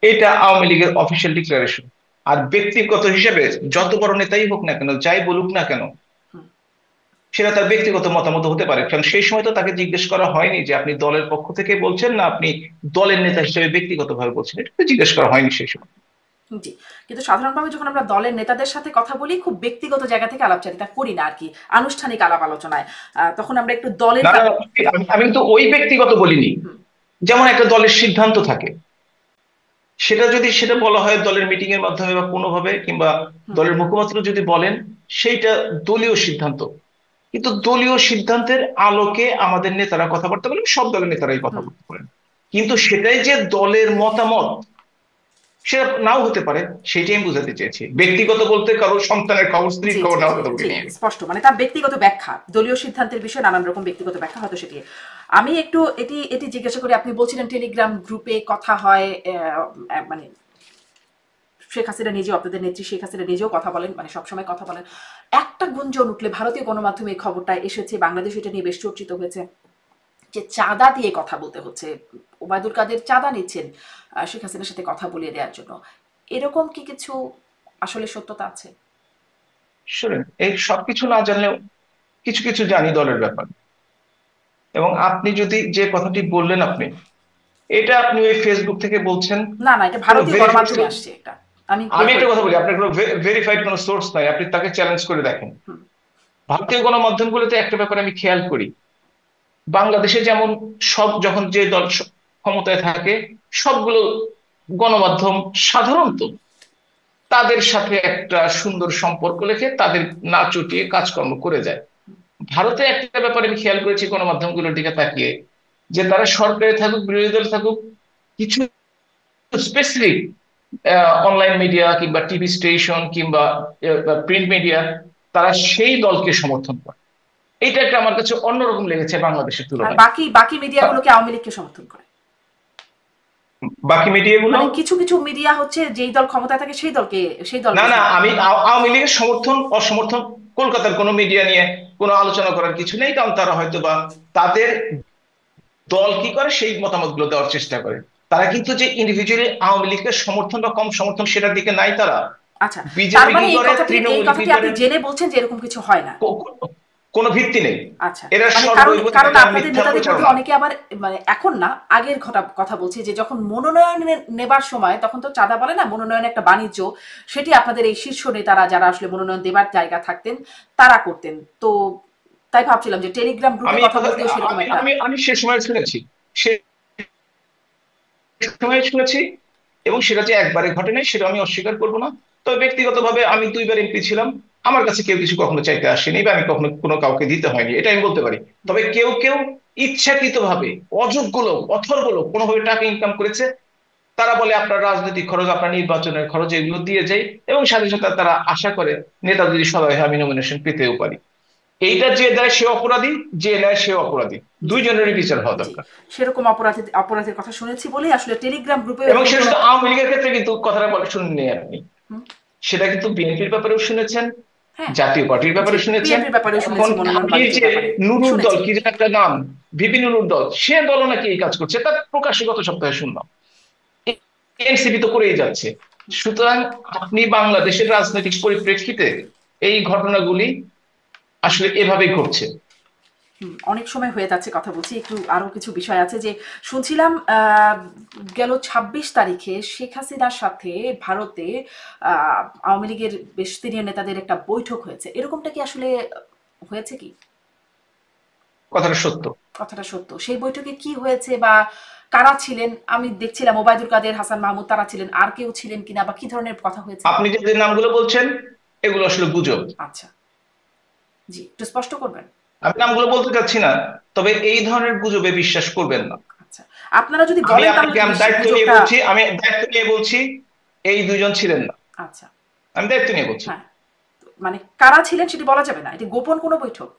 এটা আওয়ামী লীগের অফিসিয়াল ডিক্লারেশন। আর ব্যক্তিগত হিসেবে যত বড় নেতাই হোক না কেন, যাই বলুক না কেন, হুম, সেটা তার ব্যক্তিগত মতামত হতে পারে। কারণ সেই সময় তো তাকে জিজ্ঞেস করা হয়নি যে আপনি দলের পক্ষ থেকে বলছেন না আপনি দলের নেতা হিসেবে ব্যক্তিগতভাবে বলছেন, এটা তো জিজ্ঞেস করা হয়নি সেই সময়। জি। কিন্তু সাধারণভাবে যখন আমরা দলের নেতাদের সাথে কথা বলি, খুব ব্যক্তিগত জায়গা থেকে আলাপচারিতা করি না আর কি, আনুষ্ঠানিক আলাপ আলোচনায়। তখন আমরা একটু দলের না না, আমি কিন্তু ওই ব্যক্তিগত বলিনি। হুম, যেমন একটা দলের সিদ্ধান্ত থাকে, সেটা যদি সেটা বলা হয় দলের মিটিং এর মাধ্যমে বা কোনোভাবে, কিংবা হুম, দলের মুখপাত্র যদি বলেন, সেইটা দলীয় সিদ্ধান্ত। কিন্তু দলীয় সিদ্ধান্তের আলোকে আমাদের নেতারা কথাবার্তা বলেন, সব দলের নেতারাই হুম, কথাবার্তা বলেন। কিন্তু সেটাই যে দলের মতামত, সেটা নাও হতে পারে। সেটাই আমি বুঝাতে চেয়েছি। ব্যক্তিগত বলতে কারোর সন্তানের খবর, স্ত্রীর জি খবর জি নেওয়ার জি কথা জি, বলিনি আমি। স্পষ্ট মানে তার ব্যক্তিগত ব্যাখ্যা, দলীয় সিদ্ধান্তের বিষয়ে নানান রকম ব্যক্তিগত ব্যাখ্যা হয়তো সেটি। আমি একটু এটি এটি জিজ্ঞাসা করি, আপনি বলছিলেন টেলিগ্রাম গ্রুপে কথা হয়, মানে শেখ হাসিনা নিজেও, আপনাদের নেত্রী শেখ হাসিনা নিজেও কথা বলেন, মানে সবসময় কথা বলেন। একটা গুঞ্জন উঠলে ভারতীয় গণমাধ্যমে এই খবরটা এসেছে, বাংলাদেশ এটা নিয়ে বেশ চর্চিত হয়েছে, যে চাঁদা দিয়ে কথা বলতে হচ্ছে, ওবায়দুল কাদের চাঁদা নিচ্ছেন শেখ হাসিনার সাথে কথা বলিয়ে দেওয়ার জন্য। এরকম কি কিছু আসলে সত্যতা আছে? শুনেন, এই সবকিছু না জানলেও কিছু কিছু জানি দলের ব্যাপার। এবং আপনি যদি যে কথাটি বললেন, এটা আপনি ওই ফেসবুক থেকে বলছেন, না না, এটা কোনো ভারতীয় ভেরিফাইড। গণমাধ্যমে আসছে, এটা আমি বের আমি একটা করে। কথা বলি, আপনার কোনো ভেরিফাইড কোনো সোর্স নাই, আপনি তাকে চ্যালেঞ্জ করে দেখেন। হুম, ভারতীয় গণমাধ্যমগুলোতে একটা ব্যাপার আমি খেয়াল করি, বাংলাদেশে যেমন সব, যখন যে দল ক্ষমতায় থাকে, সবগুলো গণমাধ্যম সাধারণত তাদের সাথে একটা সুন্দর সম্পর্ক রেখে তাদের না চটিয়ে কাজকর্ম করে যায়। ভারতে একটা ব্যাপার আমি খেয়াল করেছি গণমাধ্যমগুলোর দিকে তাকিয়ে, যে তারা সরকারে থাকুক বিরোধী দল থাকুক, কিছু স্পেসিফিক অনলাইন মিডিয়া কিংবা টিভি স্টেশন কিংবা প্রিন্ট মিডিয়া, তারা সেই দলকে সমর্থন করে। এটা একটা আমার কাছে অন্যরকম লেগেছে বাংলাদেশের আর তুলনায়। বাকি বাকি মিডিয়াগুলোকে আওয়ামী লীগকে সমর্থন করে। বাকি মিডিয়াগুলো, মানে কিছু কিছু মিডিয়া হচ্ছে যেই দল ক্ষমতায় থাকে সেই দলকে, সেই না দলকে না, সমর্থন আমি করে। আওয়ামী লীগের সমর্থন অসমর্থন কলকাতার কোনো মিডিয়া নিয়ে কোনো আলোচনা করার কিছু নেই, কারণ তারা হয়তো বা তাদের দল কি করে সেই মতামত গুলো দেওয়ার চেষ্টা করে। তারা কিন্তু যে ইন্ডিভিজুয়ালি আওয়ামী লীগের সমর্থন বা কম সমর্থন সেটার দিকে নাই তারা। আচ্ছা, তার বিজেপি মানে কি এই করে, কথাটি এই তৃণমূল কি কথাটি আপনি করে, জেনে বলছেন যে এরকম কিছু হয় না? কোনো ভিত্তি নেই। আচ্ছা, এরা মানে কারণ সর্বৈব কারণ একটা আপনাদের মিথ্যা নেতাদের মধ্যে প্রচারণা। অনেকে আবার, মানে এখন না, আগের কথা বলছি, যে যখন মনোনয়ন নেবার সময় তখন তো চাঁদা বলে না, মনোনয়ন একটা বাণিজ্য, সেটি আপনাদের এই শীর্ষ নেতারা যারা আসলে মনোনয়ন দেবার জায়গা থাকতেন তারা করতেন। তো তাই ভাবছিলাম যে টেলিগ্রাম গ্রুপে আমি এই কথা কথা বলতেও সেরকম আমি একটা। আমি আমি সে সময় শুনেছি, সে সময় শুনেছি। এবং সেটা যে একবারে ঘটে নাই সেটা আমি অস্বীকার করবো না। তবে ব্যক্তিগতভাবে আমি 2বার এমপি ছিলাম, আমার কাছে কেউ কিছু কখনো চাইতে আসেনি, বা আমি কখনো কোনো কাউকে দিতে হয়নি, এটা আমি বলতে পারি। তবে কেউ কেউ ইচ্ছাকৃত ভাবে অযোগ্য লোক, অথর্ব লোক কোনোভাবে টাকা ইনকাম করেছে, তারা বলে আপনার রাজনৈতিক খরচ, আপনার নির্বাচনের খরচ এগুলো দিয়ে যাই, এবং সাথে সাথে তারা আশা করে নেতা যদি সবাই হয় আমি নমিনেশন পেতেও পারি। এইটা যে দেয় সে অপরাধী, যে নেয় সে অপরাধী, জি দুইজনেরই বিচার হওয়া জি, দরকার। সেরকম অপরাধের কথা শুনেছি বলেই আসলে টেলিগ্রাম গ্রুপে এবং এরকম সেটা কোনো। শুধু আওয়ামী লীগের ক্ষেত্রে কিন্তু কথাটা বলে শুনলেন আপনি, হুম, সেটা কিন্তু বিএনপির ব্যাপারেও শুনেছেন, হ্যাঁ, জাতীয় পার্টির জি, ব্যাপারে শুনেছেন। বিএনপির ব্যাপারেও এখন শুনেছি, মনোনয়ন ধাবির বাণিজ্যের যে ব্যাপারে নুরুর দল, শুনেছি। কি যেন একটা নাম, ভিপি নুরুর দল, সে দলও নাকি এই কাজ করছে, তার প্রকাশ্যে গত সপ্তাহে শুনলাম। এনসিপি তো করেই যাচ্ছে। সুতরাং আপনি বাংলাদেশের রাজনৈতিক পরিপ্রেক্ষিতে এই ঘটনাগুলি আসলে এভাবেই ঘটছে। অনেক সময় হয়ে যাচ্ছে কথা বলছি, একটু আরো কিছু বিষয় আছে যে শুনছিলাম গেল ২৬ তারিখে শেখ হাসিনার সাথে ভারতে আওয়ামী লীগের বেশ সিনিয়র নেতাদের একটা বৈঠক হয়েছে, এরকমটা কি আসলে হয়েছে কি? কথাটা সত্য। কথাটা সত্য? সেই বৈঠকে কি হয়েছে বা কারা ছিলেন? আমি দেখছিলাম ওবায়দুল কাদের, হাসান মাহমুদ তারা ছিলেন, আর কেউ ছিলেন কিনা বা কি ধরনের কথা হয়েছে? আপনি যে নামগুলো বলছেন এগুলো আসলে গুজব। আচ্ছা, জি, একটু স্পষ্ট করবেন। আমি নামগুলো বলতে চাচ্ছি না, তবে এই ধরনের গুজবে বিশ্বাস করবেন না। আচ্ছা, আপনারা যদি আমি বলেন তাহলে আপনাকে তো আমি দায়িত্ব নিয়ে গুজবটা। বলছি, আমি দায়িত্ব নিয়ে বলছি, এই দুজন ছিলেন না। আচ্ছা, আমি দায়িত্ব নিয়ে বলছি। হ্যাঁ, মানে কারা ছিলেন সেটি বলা যাবে না, এটি গোপন কোনো বৈঠক।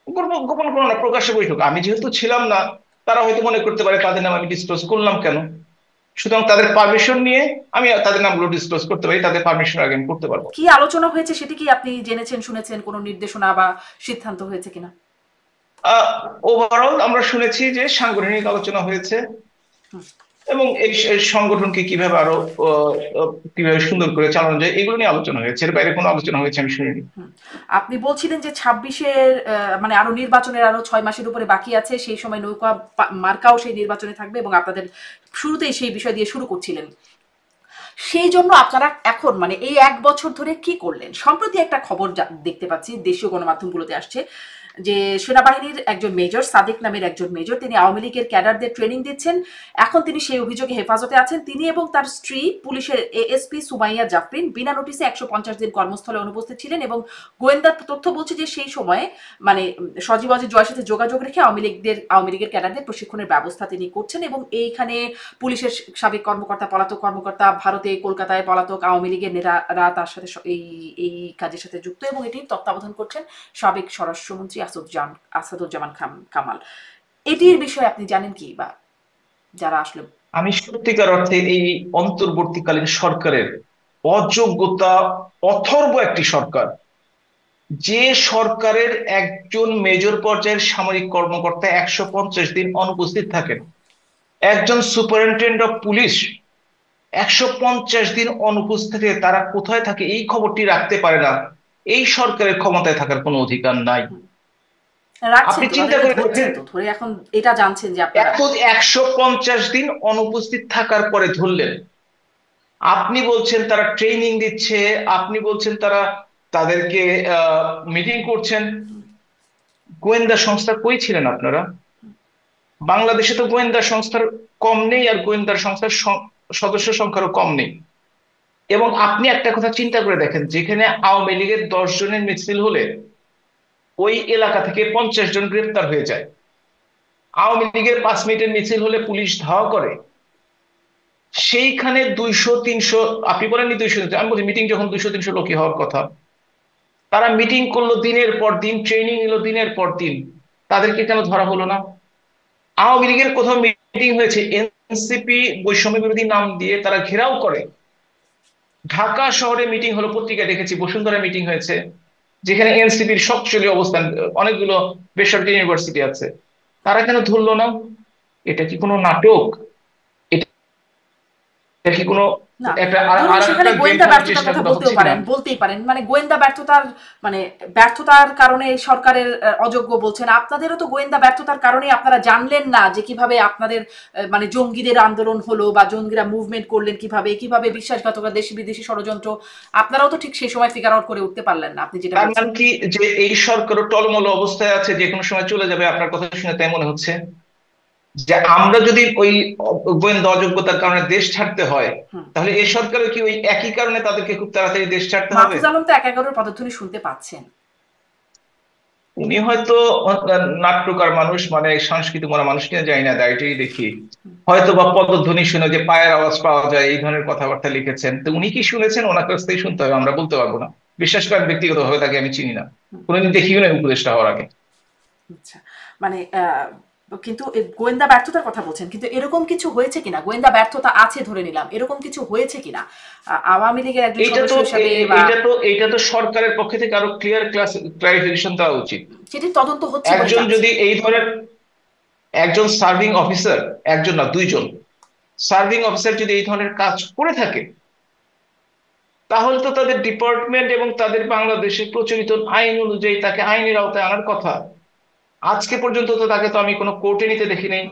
গোপন গোপন কোনো না, প্রকাশ্যে বৈঠক। আমি যেহেতু ছিলাম না, তারা হয়তো মনে করতে পারে তাদের নাম আমি ডিসক্লোজ করলাম কেন। সুতরাং তাদের পারমিশন নিয়ে আমি তাদের নামগুলো ডিসক্লোজ করতে পারি, তাদের পারমিশন আগে আমি করতে পারবো। কি আলোচনা হয়েছে সেটি কি আপনি জেনেছেন, শুনেছেন, কোনো নির্দেশনা বা সিদ্ধান্ত হয়েছে কিনা? ওভারঅল আমরা শুনেছি যে সাংগঠনিক আলোচনা হয়েছে, হুম, এবং এই সংগঠনকে কিভাবে আরো আহ, আহ, কিভাবে সুন্দর করে চালানো যায় এগুলো নিয়ে আলোচনা হয়েছে, এর বাইরে কোনো আলোচনা হয়েছে আমি শুনিনি। হুম। আপনি বলছিলেন যে ২৬-এর মানে আরো নির্বাচনের আরো ৬ মাসের উপরে বাকি আছে, সেই সময় নৌকা মার্কাও সেই নির্বাচনে থাকবে এবং আপনাদের শুরুতেই সেই বিষয় দিয়ে শুরু করছিলেন। সেই জন্য আপনারা এখন মানে এই ১ বছর ধরে কি করলেন? সম্প্রতি একটা খবর দেখতে পাচ্ছি, দেশীয় গণমাধ্যমগুলোতে আসছে যে সেনাবাহিনীর একজন মেজর, সাদিক নামের একজন মেজর, তিনি আওয়ামী লীগের ক্যাডারদের ট্রেনিং দিচ্ছেন। এখন তিনি সেই অভিযোগে হেফাজতে আছেন। তিনি এবং তার স্ত্রী পুলিশের এএসপি সুমাইয়া জাফরিন বিনা নোটিসে ১৫০ দিন কর্মস্থলে অনুপস্থিত ছিলেন এবং গোয়েন্দা তথ্য বলছে যে সেই সময়ে মানে সজীব অজিত জয়ের সাথে যোগাযোগ রেখে আওয়ামী লীগের ক্যাডারদের প্রশিক্ষণের ব্যবস্থা তিনি করছেন এবং এইখানে পুলিশের সাবেক কর্মকর্তা, পলাতক কর্মকর্তা, ভারতে কলকাতায় পলাতক আওয়ামী লীগের নেতারা তার সাথে এই এই কাজের সাথে যুক্ত এবং এটির তত্ত্বাবধান করছেন সাবেক স্বরাষ্ট্রমন্ত্রী আসাদুজ্জামান কামাল। এটির বিষয়ে আপনি জানেন কি, বা যারা আসলে। আমি সত্যিকার অর্থে এই অন্তর্বর্তীকালীন সরকারের অযোগ্যতা, অথর্ব একটি সরকার, যে সরকারের একজন মেজর পর্যায়ের সামরিক কর্মকর্তা 150 দিন অনুপস্থিত থাকেন, একজন সুপারিনটেন্ডেন্ট অফ পুলিশ 150 দিন অনুপস্থিত, তারা কোথায় থাকে এই খবরটি রাখতে পারে না, এই সরকারের ক্ষমতায় থাকার কোনো অধিকার নাই। রাখছেন আপনি তো, চিন্তা তাদেরকে করে দেখেন, ধরছেন তো, ধরে এখন এটা জানছেন যে আপনারা। এত 150 দিন অনুপস্থিত থাকার পরে ধরলেন, আপনি বলছেন তারা ট্রেনিং দিচ্ছে, আপনি বলছেন তারা তাদেরকে মিটিং করছেন। গোয়েন্দা সংস্থা কই ছিলেন আপনারা? বাংলাদেশে তো গোয়েন্দা সংস্থার কম নেই, আর গোয়েন্দা সংস্থার সদস্য সংখ্যারও কম নেই। এবং আপনি একটা কথা চিন্তা করে দেখেন, যেখানে আওয়ামী লীগের 10 জনের মিছিল হলে ওই এলাকা থেকে 50 জন গ্রেপ্তার হয়ে যায়, আওয়ামী লীগের 5 মিনিটের মিছিল হলে পুলিশ ধাওয়া করে, সেইখানে 200-300, আপনি বলেননি 200, আমি বলি মিটিং যখন 200-300 লোকই হওয়ার কথা, তারা মিটিং করলো দিনের পর দিন, ট্রেনিং নিল দিনের পর দিন, তাদেরকে কেন ধরা হলো না? আওয়ামী লীগের কোথাও মিটিং হয়েছে, এনসিপি বৈষম্য বিরোধী নাম দিয়ে তারা ঘেরাও করে, ঢাকা শহরে মিটিং হলো, পত্রিকায় দেখেছি বসুন্ধরা মিটিং হয়েছে, যেখানে এনসিপির সবচেয়ে অবস্থান, অনেকগুলো বেসরকারি ইউনিভার্সিটি আছে, তারা কেন ধরলো না? এটা কি কোনো নাটক? এটা কি কোনো না, একটা ধরুন আর সেখানে একটা গেম গোয়েন্দা খেলার ব্যর্থতার চেষ্টা কথা করা হচ্ছে কিনা? বলতেই পারেন, মানে গোয়েন্দা ব্যর্থতার মানে ব্যর্থতার কারণে সরকারের অযোগ্য বলছেন, আপনাদেরও তো গোয়েন্দা ব্যর্থতার কারণে আপনারা জানলেন না যে কিভাবে আপনাদের মানে জঙ্গিদের আন্দোলন হলো বা জঙ্গিরা মুভমেন্ট করলেন, কিভাবে কিভাবে বিশ্বাসঘাতকতা, দেশি বিদেশি ষড়যন্ত্র, আপনারাও তো ঠিক সেই সময় ফিগার আউট করে উঠতে পারলেন না, আপনি যেটা তার বলছেন। মানে কি যে এই সরকারও টলমল অবস্থায় আছে, যে কোনো সময় চলে যাবে? আপনার কথা শুনে তাই মনে হচ্ছে যে আমরা যদি ওই গোয়েন্দা অযোগ্যতার কারণে দেশ ছাড়তে হয়, তাহলে এই সরকারের কি ওই একই কারণে তাদেরকে খুব তাড়াতাড়ি দেশ ছাড়তে হবে? মাহফুজ আলম তো ১-১১ পদধ্বনি শুনতে পাচ্ছেন। উনি হয়তো নাট্যকার মানুষ, মানে সাংস্কৃতিক মনা মানুষ কিনা জানি না, দায়টাই দেখি, হয়তো বা পদধ্বনি শুনে যে পায়ের আওয়াজ পাওয়া যায় এই ধরনের কথাবার্তা লিখেছেন। তো উনি কি শুনেছেন ওনার কাছ থেকে শুনতে হবে, আমরা বলতে পারবো না। বিশ্বাস করেন ব্যক্তিগতভাবে তাকে আমি চিনি না, কোনোদিন দেখিও না উপদেষ্টা হওয়ার আগে। আচ্ছা, মানে কিন্তু গোয়েন্দা ব্যর্থতার কথা বলছেন, কিন্তু এরকম কিছু হয়েছে কিনা, গোয়েন্দা ব্যর্থতা আছে ধরে নিলাম, এরকম কিছু হয়েছে কিনা আওয়ামী লীগের একজন এইটা তো সদস্য হিসাবে বা এইটা তো সরকারের পক্ষ থেকে আরো ক্লিয়ার ক্লারিফিকেশন দেওয়া উচিত। সেটির তদন্ত হচ্ছে বলে একজন জানছি। যদি এই ধরনের, একজন সার্ভিং অফিসার, একজন না দুইজন সার্ভিং অফিসার যদি এই ধরনের কাজ করে থাকে, তাহলে তো তাদের ডিপার্টমেন্ট এবং তাদের বাংলাদেশের প্রচলিত আইন অনুযায়ী তাকে আইনের আওতায় আনার কথা। আজকে পর্যন্ত তো তাকে তো আমি কোনো কোর্টে নিতে দেখি নাই।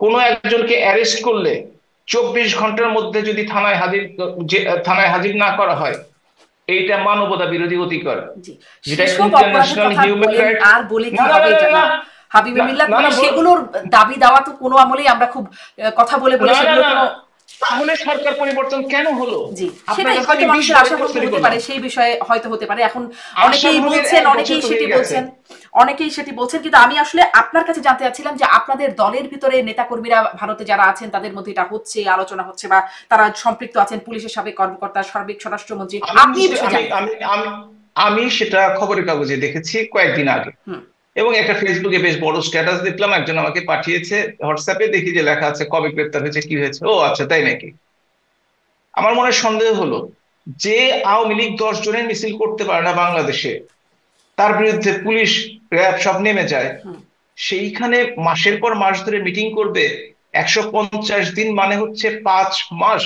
কোনো একজনকে অ্যারেস্ট করলে 24 ঘন্টার মধ্যে যদি থানায় হাজির না করা হয়, এইটা মানবতা বিরোধী অধিকার, জি, যেটা সেসব অপরাধের ইন্টারন্যাশনাল কথা হিউম্যান বলেন রাইট। আর বলে কি না না হবে, না এটা না না হাবিবি না মিল্লাত, না মানে না সেগুলোর দাবি দেওয়া তো কোনো আমলেই আমরা খুব কথা বলে বলে না না সেগুলো না কোনো। তাহলে সরকার পরিবর্তন কেন হলো? জি, আপনার সেটাই কাছে হয়তো আমি বিশ মানুষের বারের আশাভঙ্গ প্রশ্নই হতে করলাম। পারে, সেই বিষয়ে হয়তো হতে পারে। এখন অনেকেই আশাভঙ্গের বলছেন, 1 বছর অনেকেই তো সেটি হয়ে গেছে। বলছেন, অনেকেই সেটি বলছেন, কিন্তু আমি আসলে আপনার কাছে জানতে চাচ্ছিলাম যে আপনাদের দলের ভিতরে নেতাকর্মীরা ভারতে যারা আছেন তাদের মধ্যে এটা হচ্ছে, আলোচনা হচ্ছে, বা তারা সম্পৃক্ত আছেন, পুলিশের সাবেক কর্মকর্তা, সাবেক স্বরাষ্ট্রমন্ত্রী, আমি আপনি এই বিষয়ে আমি জানেন আমি কিনা? আমি আমি সেটা খবরের কাগজে দেখেছি কয়েকদিন আগে, হুম। এবং একটা ফেসবুকে বেশ বড় স্ট্যাটাস দেখলাম, একজন আমাকে পাঠিয়েছে হোয়াটসঅ্যাপে, দেখি যে লেখা আছে কবে গ্রেপ্তার হয়েছে, কি হয়েছে। ও আচ্ছা, তাই নাকি? আমার মনে সন্দেহ হলো যে আওয়ামী লীগ 10 জনের মিছিল করতে পারে না বাংলাদেশে, তার বিরুদ্ধে পুলিশ র্যাব সব নেমে যায়, সেইখানে মাসের পর মাস ধরে মিটিং করবে, 150 দিন মানে হচ্ছে 5 মাস।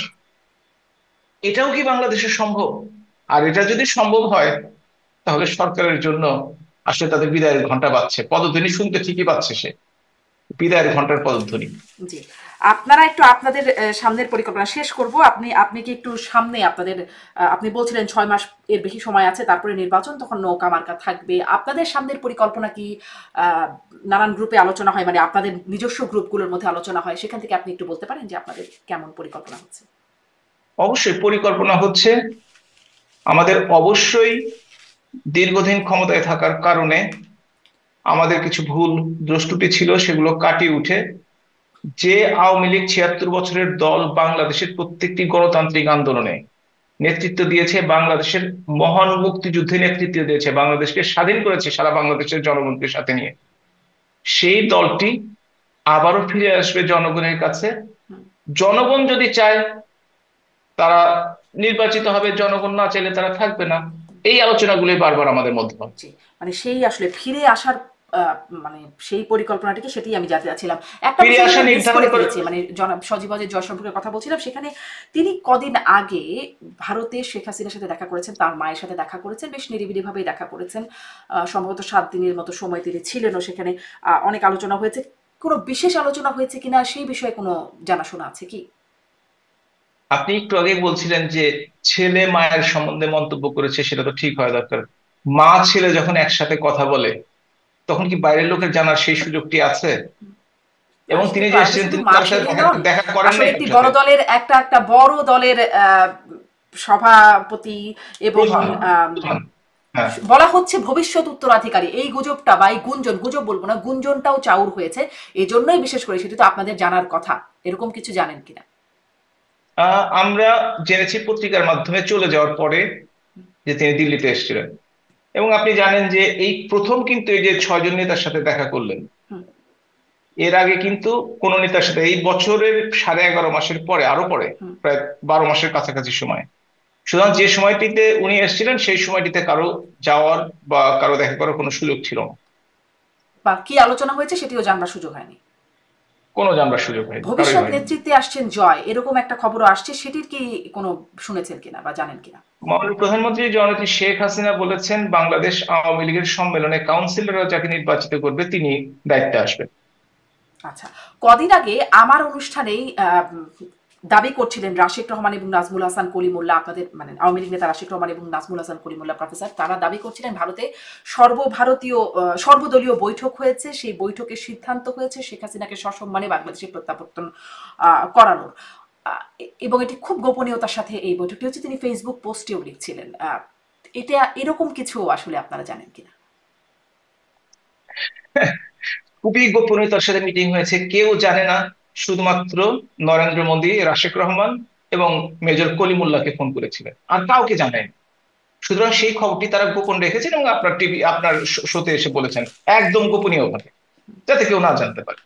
এটাও কি বাংলাদেশে সম্ভব? আর এটা যদি সম্ভব হয়, তাহলে সরকারের জন্য আসলে তাদের বিদায়ের ঘন্টা বাজছে। পদধ্বনি শুনতে ঠিকই পাচ্ছে সে, বিদায়ের ঘন্টার পদধ্বনি। জি, আপনারা একটু আপনাদের সামনের পরিকল্পনা শেষ করব। আপনি আপনি কি একটু সামনে আপনাদের আপনি বলছিলেন 6 মাস এর বেশি সময় আছে, তারপরে নির্বাচন, তখন নৌকা মার্কা থাকবে। আপনাদের সামনের পরিকল্পনা কি নানান গ্রুপে আলোচনা হয়, মানে আপনাদের নিজস্ব গ্রুপগুলোর মধ্যে আলোচনা হয়, সেখান থেকে আপনি একটু বলতে পারেন যে আপনাদের কেমন পরিকল্পনা হচ্ছে? অবশ্যই পরিকল্পনা হচ্ছে, আমাদের অবশ্যই দীর্ঘদিন ক্ষমতায় থাকার কারণে আমাদের কিছু ভুল দ্রষ্টুটি ছিল, সেগুলো কাটিয়ে উঠে, যে আওয়ামী লীগ 76 বছরের দল বাংলাদেশের প্রত্যেকটি গণতান্ত্রিক আন্দোলনে নেতৃত্ব দিয়েছে, বাংলাদেশের মহান মুক্তিযুদ্ধে নেতৃত্ব দিয়েছে, বাংলাদেশকে স্বাধীন করেছে সারা বাংলাদেশের জনগণকে সাথে নিয়ে, সেই দলটি আবারও ফিরে আসবে জনগণের কাছে। জনগণ যদি চায় তারা নির্বাচিত হবে, জনগণ না চাইলে তারা থাকবে না। এই আলোচনাগুলো বারবার আমাদের মধ্যে হয়। জি, মানে সেই আসলে ফিরে আসার মানে সেই পরিকল্পনাটিকে, সেটাই আমি জানতে চাচ্ছিলাম। একটা ফিরে বিষয় আসা মিস নির্ধারণ করে করে। ফেলেছি, মানে জনাব সজীব ওয়াজেদ জয় সম্পর্কে কথা বলছিলাম, সেখানে তিনি কদিন আগে ভারতে শেখ হাসিনার সাথে দেখা করেছেন, তার মায়ের সাথে দেখা করেছেন, বেশ নিরিবিলিভাবেই দেখা করেছেন। সম্ভবত 7 দিনের মতো সময় তিনি ছিলেনও সেখানে। অনেক আলোচনা হয়েছে। কোনো বিশেষ আলোচনা হয়েছে কিনা সেই বিষয়ে কোনো জানাশোনা আছে কি? আপনি একটু আগে বলছিলেন যে ছেলে মায়ের সম্বন্ধে মন্তব্য করেছে, সেটা তো ঠিক হওয়া দরকার। মা ছেলে যখন একসাথে কথা বলে, তখন কি বাইরের লোকের জানার সেই সুযোগটি আছে? এবং সেটা তিনি তো যে আছে, এসেছেন, শুধু তিনি মা তার সাথে ছেলে দেখা নন, দেখা করেন আসলে নাই একটি তার বড় সাথে। দলের একটা বড় দলের সভাপতি এবং প্রধান, আম, প্রধান। হ্যাঁ। বলা হচ্ছে ভবিষ্যৎ উত্তরাধিকারী, এই গুজবটা বা এই গুঞ্জন, গুজব বলবো না, গুঞ্জনটাও চাউর হয়েছে। এজন্যই বিশেষ করে, সেটি তো আপনাদের জানার কথা, এরকম কিছু জানেন কিনা? আমরা জেনেছি পত্রিকার মাধ্যমে চলে যাওয়ার পরে যে তিনি দিল্লিতে এসেছিলেন। এবং আপনি জানেন যে এই প্রথম কিন্তু এই যে 6 জন নেতার সাথে দেখা করলেন, হুম। এর আগে কিন্তু কোন নেতার সাথে এই বছরের 11.5 মাসের পরে, আরো পরে, হুম। প্রায় 12 মাসের কাছাকাছি সময়, সুতরাং যে সময়টিতে উনি এসেছিলেন সেই সময়টিতে কারো যাওয়ার বা কারো দেখা করার কোনো সুযোগ ছিল না। বা কি আলোচনা হয়েছে সেটিও জানবার সুযোগ হয়নি। কোনো জানবার সুযোগ হয়নি, কারোই ভবিষ্যৎ হয়নি। নেতৃত্বে আসছেন জয়, এরকম একটা খবরও আসছে, সেটির কি কোনো শুনেছেন কিনা বা জানেন কিনা? মাননীয় প্রধানমন্ত্রী জননেত্রী শেখ হাসিনা বলেছেন, বাংলাদেশ আওয়ামী লীগের সম্মেলনে কাউন্সিলররা যাকে নির্বাচিত করবে তিনি দায়িত্বে আসবেন। আচ্ছা, কদিন আগে আমার অনুষ্ঠানেই দাবি করছিলেন রাশিক রহমান এবং নাজমুল হাসান কলিমুল্লাহ, আপনাদের মানে আওয়ামী লীগ নেতা রাশিক রহমান এবং নাজমুল হাসান কলিমুল্লাহ প্রফেসর, তারা দাবি করছিলেন ভারতে সর্বদলীয় বৈঠক হয়েছে, সেই বৈঠকের সিদ্ধান্ত হয়েছে শেখ হাসিনাকে সসম্মানে বাংলাদেশে প্রত্যাবর্তন করানোর, এবং এটি খুব গোপনীয়তার সাথে এই বৈঠকটি হচ্ছে, তিনি ফেসবুক পোস্টেও লিখছিলেন। এটা এরকম কিছু আসলে আপনারা জানেন কিনা? খুবই গোপনীয়তার সাথে মিটিং হয়েছে, কেউ জানে না, শুধুমাত্র নরেন্দ্র মোদী, রাশেক রহমান এবং মেজর কলিমুল্লাহকে ফোন করেছিলেন, আর কাউকে জানেন। সুতরাং সেই খবরটি তারা গোপন রেখেছেন এবং আপনার টিভি, আপনার শোতে এসে বলেছেন একদম গোপনীয় ভাবে, যাতে কেউ না জানতে পারে।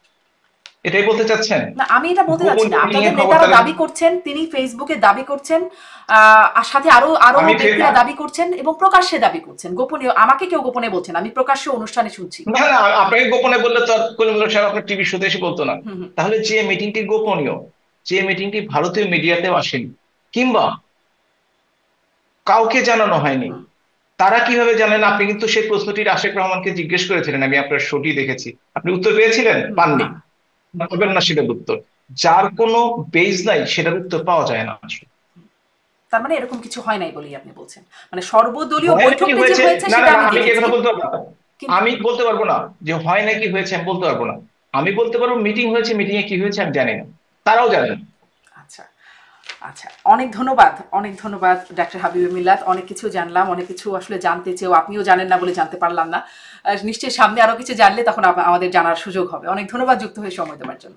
এটাই বলতে চাচ্ছেন? না, আমি এটা বলতে চাচ্ছি না। আপনাদের নেতারা দাবি করছেন, তিনি ফেসবুকে দাবি করছেন, আর সাথে আরো ব্যক্তিরা দাবি করছেন এবং প্রকাশ্যে দাবি করছেন। গোপনীয়, আমাকে কেউ গোপনে বলছেন, আমি প্রকাশ্য অনুষ্ঠানে শুনছি। না না, আপনাকে গোপনে বললে তো কলিমুল্লাহ সাহেব আপনার টিভি শোতে এসে বলতো না। তাহলে যে মিটিংটি গোপনীয়, যে মিটিংটি ভারতীয় মিডিয়াতেও আসেনি কিংবা কাউকে জানানো হয়নি, তারা কিভাবে জানেন? আপনি কিন্তু সেই প্রশ্নটি রাশেক রহমানকে জিজ্ঞেস করেছিলেন, আমি আপনার শোটি দেখেছি, আপনি উত্তর পেয়েছিলেন? পাননি, পাবেন না সেটার উত্তর। যার কোনো বেজ নাই সেটার উত্তর পাওয়া যায় না। তার মানে এরকম কিছু হয় নাই বলেই আপনি বলছেন, মানে সর্বদলীয় বৈঠক যে হয়েছে সেটা আমি দেখেছি। আমি বলতে পারবো না যে হয় নাকি হয়েছে, আমি বলতে পারবো না। আমি বলতে পারবো মিটিং হয়েছে, মিটিং এ কি হয়েছে আমি জানি না, তারাও জানে না। আচ্ছা আচ্ছা, অনেক ধন্যবাদ, অনেক ধন্যবাদ ডাক্তার হাবিবুর মিল্লাত। অনেক কিছু জানলাম, অনেক কিছু আসলে জানতে চেয়েও আপনিও জানেন না বলে জানতে পারলাম না। নিশ্চয়ই সামনে আরো কিছু জানলে তখন আমাদের জানার সুযোগ হবে। অনেক ধন্যবাদ যুক্ত হয়ে সময় দেওয়ার জন্য।